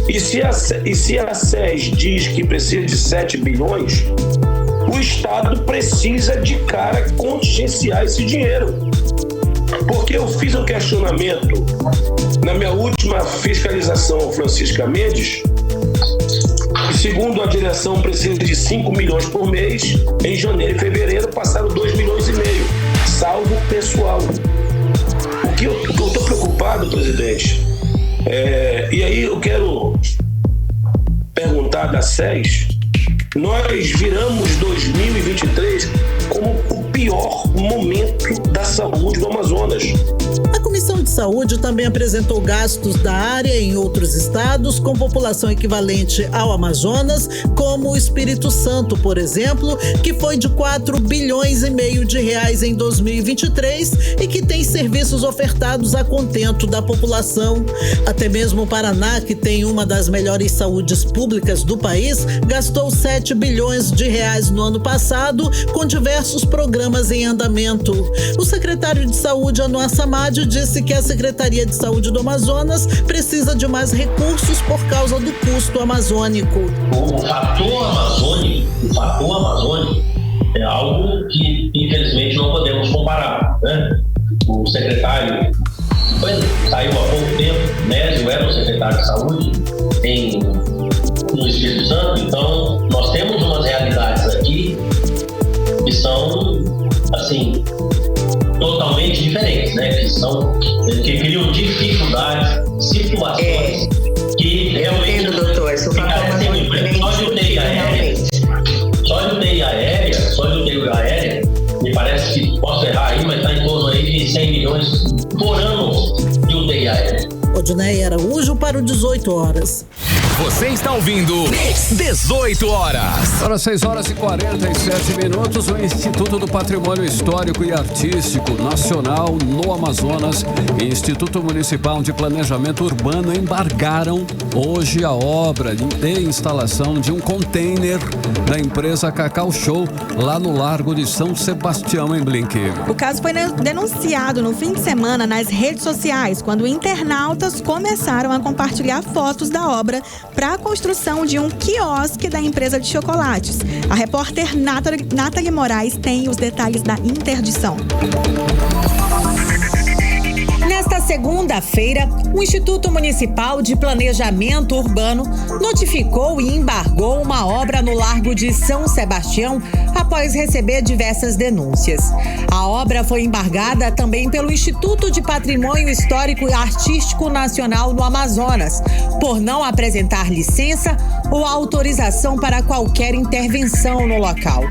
e se a SES diz que precisa de 7 bilhões, o estado precisa de cara contingenciar esse dinheiro. Porque eu fiz um questionamento na minha última fiscalização ao Francisca Mendes, segundo a direção, precisa de 5 milhões por mês. Em janeiro e fevereiro passaram 2,5 milhões, salvo o pessoal. O que eu estou preocupado, presidente, e aí eu quero perguntar da SES, nós viramos 2023 como o pior momento da saúde do Amazonas. A Comissão de Saúde também apresentou gastos da área em outros estados com população equivalente ao Amazonas, como o Espírito Santo, por exemplo, que foi de R$4,5 bilhões em 2023 e que tem serviços ofertados a contento da população. Até mesmo o Paraná, que tem uma das melhores saúdes públicas do país, gastou R$7 bilhões no ano passado com diversos programas em andamento. O secretário de Saúde, Anuar Samad, disse que a Secretaria de Saúde do Amazonas precisa de mais recursos por causa do custo amazônico. O fator amazônico é algo que, infelizmente, não podemos comparar, né? O secretário saiu há pouco tempo, Nésio era o secretário de Saúde no Espírito Santo, então nós temos umas realidades aqui que são, assim, totalmente diferentes, né? Que criam dificuldades, situações que realmente... doutor, isso Só de UTI aérea, me parece que posso errar aí, mas está em torno aí de 100 milhões por ano de UTI aérea. Odinei Araújo para o 18 horas. Você está ouvindo 18 horas. Agora 6h47. O Instituto do Patrimônio Histórico e Artístico Nacional no Amazonas e Instituto Municipal de Planejamento Urbano embargaram hoje a obra de instalação de um container da empresa Cacau Show lá no Largo de São Sebastião, em Blinque. O caso foi denunciado no fim de semana nas redes sociais, quando internautas começaram a compartilhar fotos da obra para a construção de um quiosque da empresa de chocolates. A repórter Nathalie Moraes tem os detalhes da interdição. Nesta segunda-feira, o Instituto Municipal de Planejamento Urbano notificou e embargou uma obra no Largo de São Sebastião após receber diversas denúncias. A obra foi embargada também pelo Instituto de Patrimônio Histórico e Artístico Nacional no Amazonas, por não apresentar licença ou autorização para qualquer intervenção no local.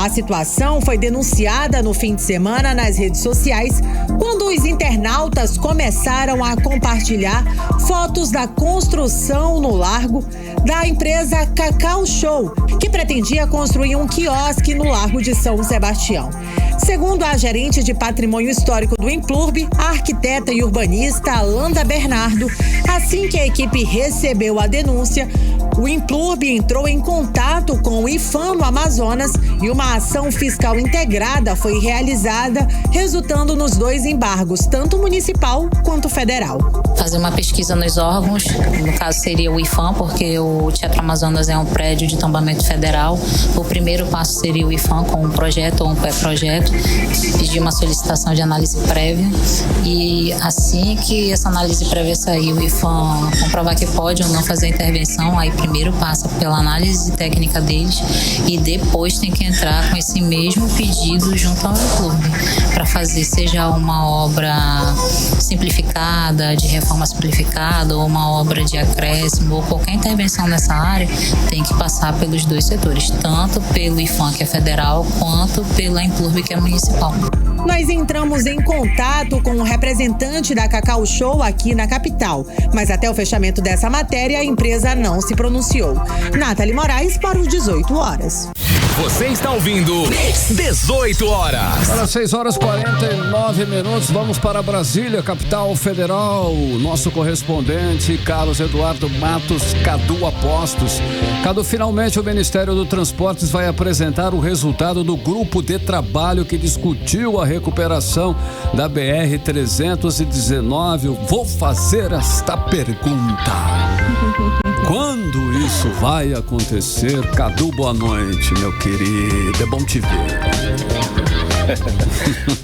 A situação foi denunciada no fim de semana nas redes sociais, quando os internautas começaram a compartilhar fotos da construção no largo da empresa Cacau Show, que pretendia construir um quiosque no Largo de São Sebastião. Segundo a gerente de patrimônio histórico do Implurb, a arquiteta e urbanista Alanda Bernardo, assim que a equipe recebeu a denúncia, o Implurb entrou em contato com o IPHAN no Amazonas e uma ação fiscal integrada foi realizada, resultando nos 2 embargos, tanto municipal quanto federal. Fazer uma pesquisa nos órgãos, no caso seria o IPHAN, porque o Teatro Amazonas é um prédio de tombamento federal. O primeiro passo seria o IPHAN com um projeto ou um pré-projeto, pedir uma solicitação de análise prévia e assim que essa análise prévia sair, o IPHAN comprovar que pode ou não fazer a intervenção, aí primeiro passa pela análise técnica deles e depois tem que entrar com esse mesmo pedido junto ao clube para fazer seja uma obra simplificada, de reforma simplificada ou uma obra de acréscimo ou qualquer intervenção nessa área, tem que passar pelos 2 setores, tanto pelo IPHAN, que é federal, quanto pela Implurb, que é municipal. Nós entramos em contato com o representante da Cacau Show aqui na capital, mas até o fechamento dessa matéria a empresa não se pronunciou. Nathalie Moraes para os 18 horas. Você está ouvindo 18 horas. Para 6h49, vamos para Brasília, capital federal. Nosso correspondente, Carlos Eduardo Matos, Cadu Apostos. Cadu, finalmente o Ministério do Transportes vai apresentar o resultado do grupo de trabalho que discutiu a recuperação da BR-319. Eu vou fazer esta pergunta. Quando isso vai acontecer? Cadu, boa noite, meu querido. É bom te ver.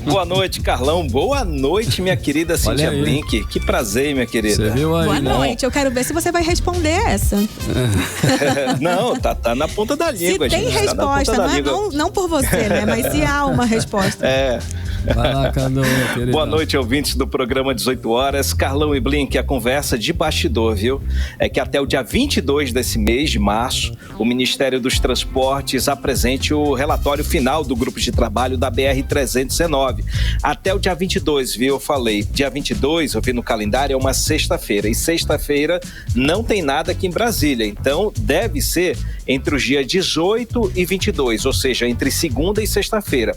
Boa noite, Carlão. Boa noite, minha querida Cíntia Blink. Que prazer, minha querida. Você viu aí, boa noite. Eu quero ver se você vai responder essa. Não, tá na ponta da língua, se tem gente. Resposta, não por você, né? Mas se há uma resposta. Vai lá, Cadu, querido. Boa noite, ouvintes do programa 18 horas. Carlão e Blink, a conversa de bastidor, viu? É que até o dia 22 desse mês de março, o Ministério dos Transportes apresente o relatório final do grupo de trabalho da BR-319. Até o dia 22, viu? Eu falei. Dia 22, eu vi no calendário, é uma sexta-feira. E sexta-feira não tem nada aqui em Brasília. Então, deve ser entre os dias 18 e 22, ou seja, entre segunda e sexta-feira.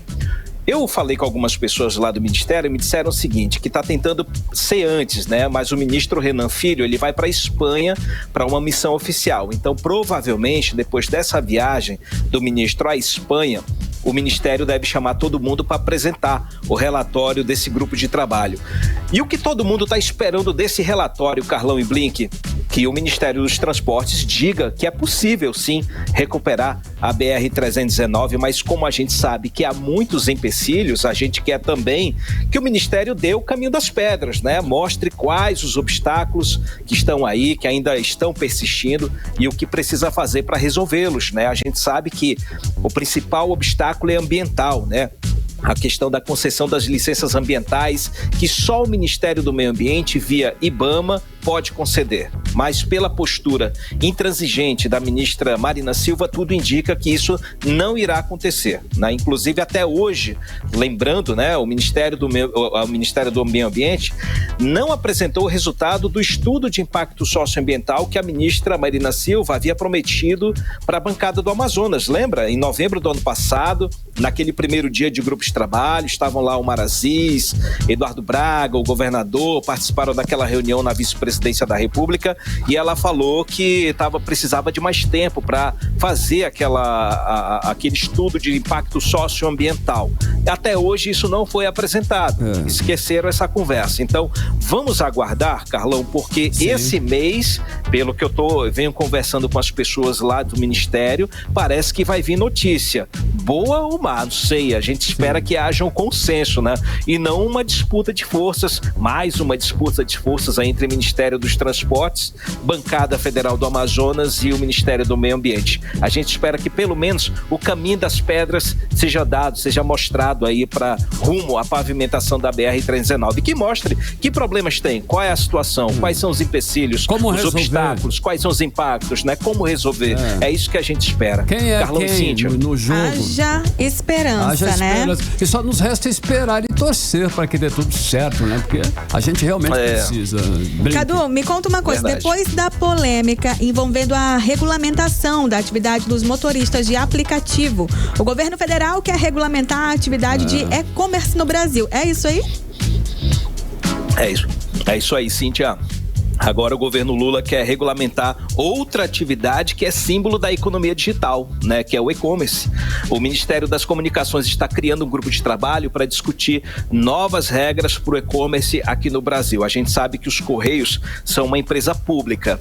Eu falei com algumas pessoas lá do Ministério e me disseram o seguinte, que está tentando ser antes, né? Mas o ministro Renan Filho, ele vai para a Espanha para uma missão oficial. Então, provavelmente, depois dessa viagem do ministro à Espanha, o Ministério deve chamar todo mundo para apresentar o relatório desse grupo de trabalho. E o que todo mundo está esperando desse relatório, Carlão e Blink? Que o Ministério dos Transportes diga que é possível, sim, recuperar a BR-319, mas como a gente sabe que há muitos empecilhos, a gente quer também que o Ministério dê o caminho das pedras, né? Mostre quais os obstáculos que estão aí, que ainda estão persistindo e o que precisa fazer para resolvê-los, né? A gente sabe que o principal obstáculo é ambiental, né? A questão da concessão das licenças ambientais, que só o Ministério do Meio Ambiente, via IBAMA, pode conceder. Mas pela postura intransigente da ministra Marina Silva, tudo indica que isso não irá acontecer, né? Inclusive, até hoje, lembrando, né, o Ministério do Meio Ambiente não apresentou o resultado do estudo de impacto socioambiental que a ministra Marina Silva havia prometido para a bancada do Amazonas. Lembra? Em novembro do ano passado, naquele primeiro dia de grupo de trabalho, estavam lá o Omar Aziz, Eduardo Braga, o governador, participaram daquela reunião na vice-presidência da República e ela falou que precisava de mais tempo para fazer aquele estudo de impacto socioambiental. Até hoje isso não foi apresentado. Esqueceram essa conversa. Então, vamos aguardar, Carlão, porque esse mês, pelo que eu venho conversando com as pessoas lá do Ministério, parece que vai vir notícia. Boa ou má, não sei. A gente espera que haja um consenso, né? E não uma disputa de forças, mais uma disputa de forças aí entre o Ministério dos Transportes, Bancada Federal do Amazonas e o Ministério do Meio Ambiente. A gente espera que pelo menos o caminho das pedras seja dado, seja mostrado aí para rumo à pavimentação da BR-319, que mostre que problemas tem, qual é a situação, quais são os empecilhos, os obstáculos, quais são os impactos, né? Como resolver. É isso que a gente espera. Quem é Carlão quem Cíntia. no jogo? haja esperança, né? E só nos resta esperar e torcer para que dê tudo certo, né? Porque a gente realmente precisa. Cadu, me conta uma coisa. Verdade. Depois da polêmica envolvendo a regulamentação da atividade dos motoristas de aplicativo, o governo federal quer regulamentar a atividade de e-commerce no Brasil. É isso aí? É isso aí, Cíntia. Agora o governo Lula quer regulamentar outra atividade que é símbolo da economia digital, né? Que é o e-commerce. O Ministério das Comunicações está criando um grupo de trabalho para discutir novas regras para o e-commerce aqui no Brasil. A gente sabe que os Correios são uma empresa pública.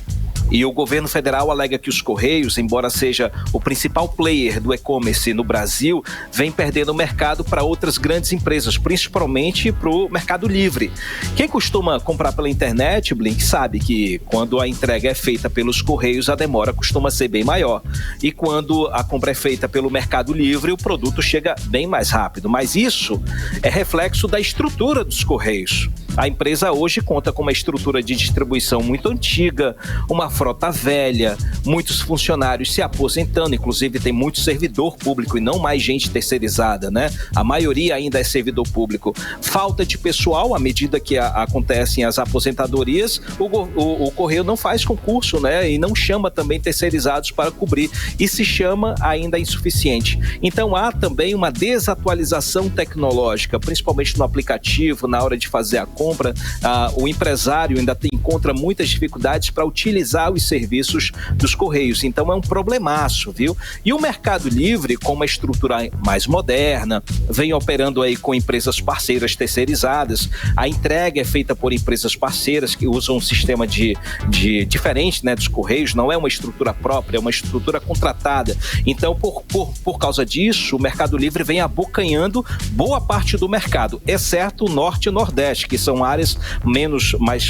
E o governo federal alega que os Correios, embora seja o principal player do e-commerce no Brasil, vem perdendo o mercado para outras grandes empresas, principalmente para o Mercado Livre. Quem costuma comprar pela internet, Blink, sabe que quando a entrega é feita pelos Correios, a demora costuma ser bem maior. E quando a compra é feita pelo Mercado Livre, o produto chega bem mais rápido. Mas isso é reflexo da estrutura dos Correios. A empresa hoje conta com uma estrutura de distribuição muito antiga, uma frota velha, muitos funcionários se aposentando, inclusive tem muito servidor público e não mais gente terceirizada, né? A maioria ainda é servidor público. Falta de pessoal, à medida que acontecem as aposentadorias, o Correio não faz concurso, né? E não chama também terceirizados para cobrir, e se chama ainda insuficiente. Então há também uma desatualização tecnológica, principalmente no aplicativo, na hora de fazer a compra, o empresário ainda encontra muitas dificuldades para utilizar os serviços dos Correios. Então é um problemaço, viu? E o Mercado Livre, com uma estrutura mais moderna, vem operando aí com empresas parceiras terceirizadas. A entrega é feita por empresas parceiras que usam um sistema diferente, né, dos Correios. Não é uma estrutura própria, é uma estrutura contratada. Então, por causa disso, o Mercado Livre vem abocanhando boa parte do mercado, exceto o Norte e Nordeste, que são áreas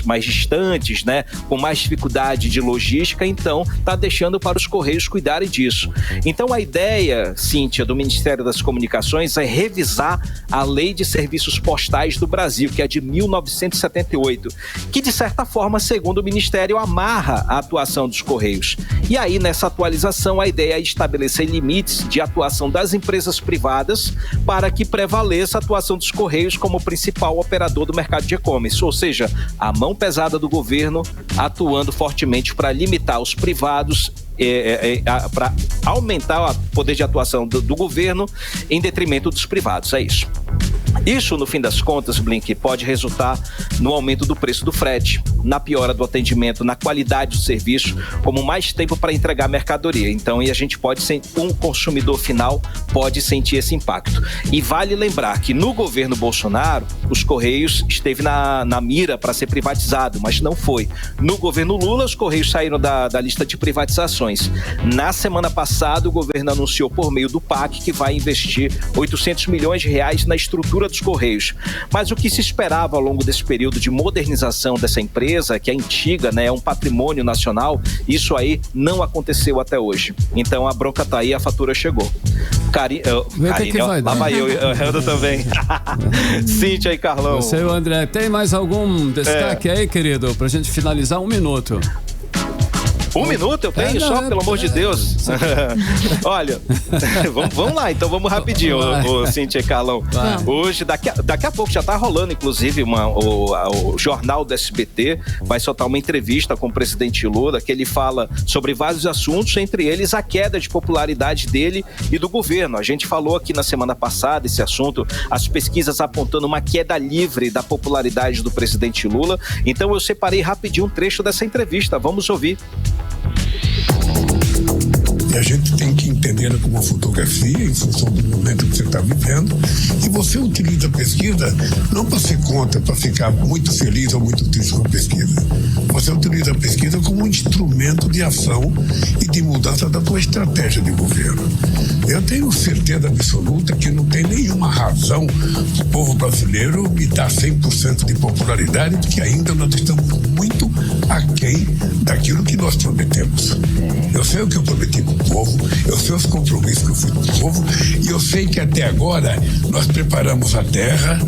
mais distantes, né, com mais dificuldade de logística, então está deixando para os Correios cuidarem disso. Então a ideia, Cíntia, do Ministério das Comunicações é revisar a Lei de Serviços Postais do Brasil, que é de 1978, que de certa forma, segundo o Ministério, amarra a atuação dos Correios. E aí, nessa atualização, a ideia é estabelecer limites de atuação das empresas privadas para que prevaleça a atuação dos Correios como principal operador do mercado de e-commerce, ou seja, a mão pesada do governo atuando fortemente para limitar os privados, para aumentar o poder de atuação do governo em detrimento dos privados. É isso. Isso, no fim das contas, Blink, pode resultar no aumento do preço do frete, na piora do atendimento, na qualidade do serviço, como mais tempo para entregar a mercadoria. Então, e a gente pode, um consumidor final pode sentir esse impacto. E vale lembrar que no governo Bolsonaro, os Correios esteve na mira para ser privatizado, mas não foi. No governo Lula, os Correios saíram da lista de privatizações. Na semana passada, o governo anunciou por meio do PAC que vai investir 800 milhões de reais na estrutura dos Correios. Mas o que se esperava ao longo desse período de modernização dessa empresa, que é antiga, né, é um patrimônio nacional, isso aí não aconteceu até hoje. Então a bronca tá aí, a fatura chegou. Carine, lá vai eu errando também. Cíntia e Carlão. Você e o André, tem mais algum destaque aí, querido, pra gente finalizar? 1 minuto. 1 minuto eu tenho só, pelo amor de Deus. Olha, vamos lá, então vamos rapidinho, o Cíntia e Carlão. Hoje, daqui a pouco já tá rolando, inclusive, o jornal do SBT vai soltar uma entrevista com o presidente Lula, que ele fala sobre vários assuntos, entre eles a queda de popularidade dele e do governo. A gente falou aqui na semana passada esse assunto, as pesquisas apontando uma queda livre da popularidade do presidente Lula. Então eu separei rapidinho um trecho dessa entrevista, vamos ouvir. E a gente tem que entender como uma fotografia em função do momento que você está vivendo. E você utiliza a pesquisa não para ser contra, para ficar muito feliz ou muito triste com a pesquisa. Você utiliza a pesquisa como um instrumento de ação e de mudança da tua estratégia de governo. Eu tenho certeza absoluta que não tem nenhuma razão para o povo brasileiro me dar 100% de popularidade, porque ainda nós estamos muito aquém daquilo que nós prometemos. Eu sei o que eu prometi para o povo, eu sei os compromissos que eu fiz para o povo, e eu sei que até agora nós preparamos a terra,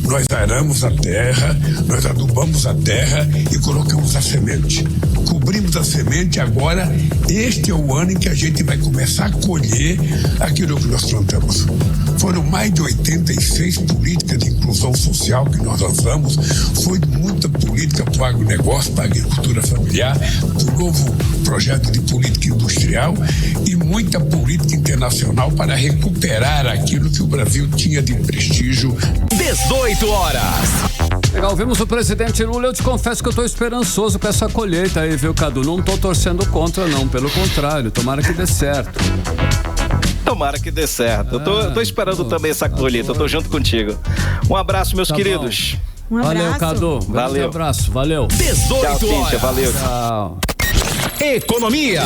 nós aramos a terra, nós adubamos a terra e colocamos a semente. descobrimos a semente, agora este é o ano em que a gente vai começar a colher aquilo que nós plantamos. Foram mais de 86 políticas de inclusão social que nós lançamos, foi muita política para o agronegócio, para a agricultura familiar, do novo projeto de política industrial e muita política internacional para recuperar aquilo que o Brasil tinha de prestígio. 18 horas. Legal, vimos o presidente Lula. Eu te confesso que eu tô esperançoso com essa colheita aí, viu, Cadu? Não tô torcendo contra, não, pelo contrário, tomara que dê certo. Tomara que dê certo. Eu tô esperando também essa colheita, eu tô junto contigo. Um abraço, meus queridos. Um abraço. Valeu, Cadu. Valeu. Um abraço, valeu. 18 Tchau, Cíntia, horas. valeu. Tchau. Economia.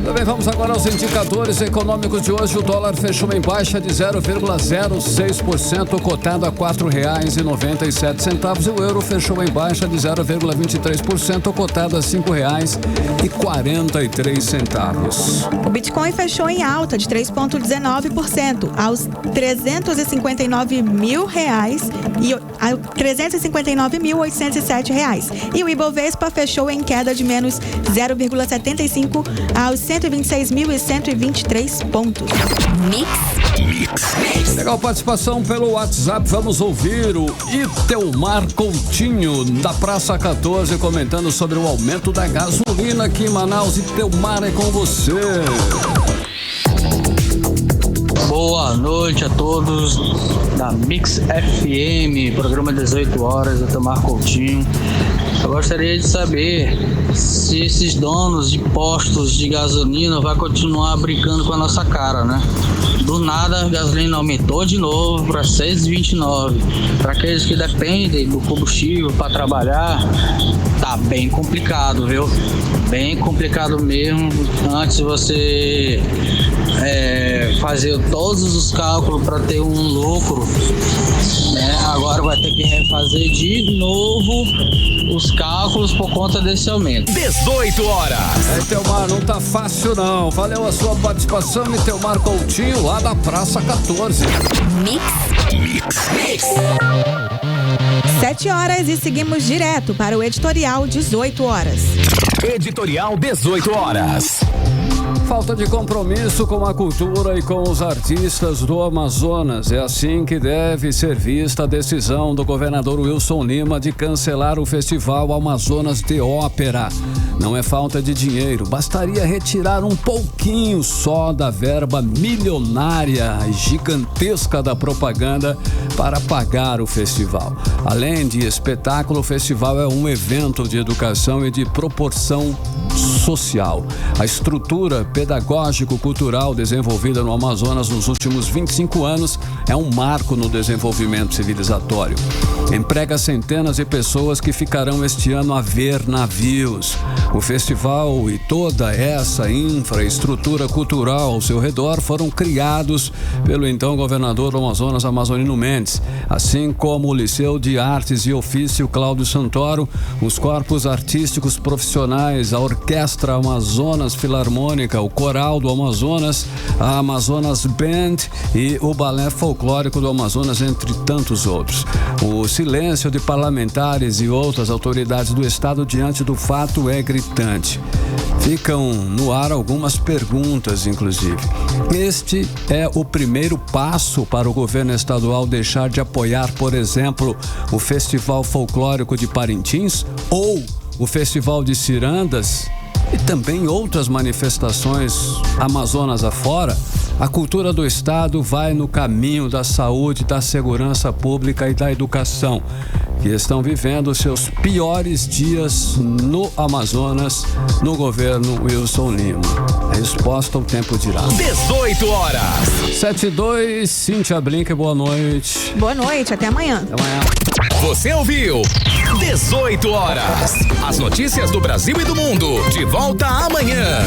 Também vamos agora aos indicadores econômicos de hoje. O dólar fechou em baixa de 0,06%, cotado a R$ 4,97. E o euro fechou em baixa de 0,23%, cotado a R$ 5,43. O Bitcoin fechou em alta de 3,19% aos R$359.807. E o Ibovespa fechou em queda de menos 0,75% aos 126.123 pontos. Mix. Legal, participação pelo WhatsApp. Vamos ouvir o Itelmar Coutinho, da Praça 14, comentando sobre o aumento da gasolina aqui em Manaus. Itelmar, é com você. Boa noite a todos da Mix FM, programa 18 horas, Itelmar Coutinho. Eu gostaria de saber se esses donos de postos de gasolina vão continuar brincando com a nossa cara, né? Do nada a gasolina aumentou de novo para 6,29. Para aqueles que dependem do combustível para trabalhar, tá bem complicado, viu? Bem complicado mesmo. Antes você fazer todos os cálculos para ter um lucro, né? Agora vai ter que refazer de novo os cálculos por conta desse aumento. 18 horas. Itelmar, não tá fácil não. Valeu a sua participação, Itelmar Coutinho, lá da Praça 14. Mix. 7 horas e seguimos direto para o editorial 18 horas. Editorial 18 horas. Falta de compromisso com a cultura e com os artistas do Amazonas. É assim que deve ser vista a decisão do governador Wilson Lima de cancelar o Festival Amazonas de Ópera. Não é falta de dinheiro, bastaria retirar um pouquinho só da verba milionária e gigantesca da propaganda para pagar o festival. Além de espetáculo, o festival é um evento de educação e de proporção social. A estrutura pedagógico-cultural desenvolvida no Amazonas nos últimos 25 anos é um marco no desenvolvimento civilizatório. Emprega centenas de pessoas que ficarão este ano a ver navios. O festival e toda essa infraestrutura cultural ao seu redor foram criados pelo então governador do Amazonas, Amazonino Mendes, assim como o Liceu de Artes e Ofício Cláudio Santoro, os corpos artísticos profissionais, a Orquestra Amazonas Filarmônica, o Coral do Amazonas, a Amazonas Band e o Balé Folclórico do Amazonas, entre tantos outros. O silêncio de parlamentares e outras autoridades do Estado diante do fato é gritante. Ficam no ar algumas perguntas, inclusive. Este é o primeiro passo para o governo estadual deixar de apoiar, por exemplo, o Festival Folclórico de Parintins ou o Festival de Cirandas e também outras manifestações Amazonas afora. A cultura do Estado vai no caminho da saúde, da segurança pública e da educação, que estão vivendo seus piores dias no Amazonas, no governo Wilson Lima. A resposta o tempo dirá. 18 horas. 7:02, Cíntia Blink, boa noite. Boa noite, até amanhã. Até amanhã. Você ouviu 18 horas. As notícias do Brasil e do mundo. De volta amanhã.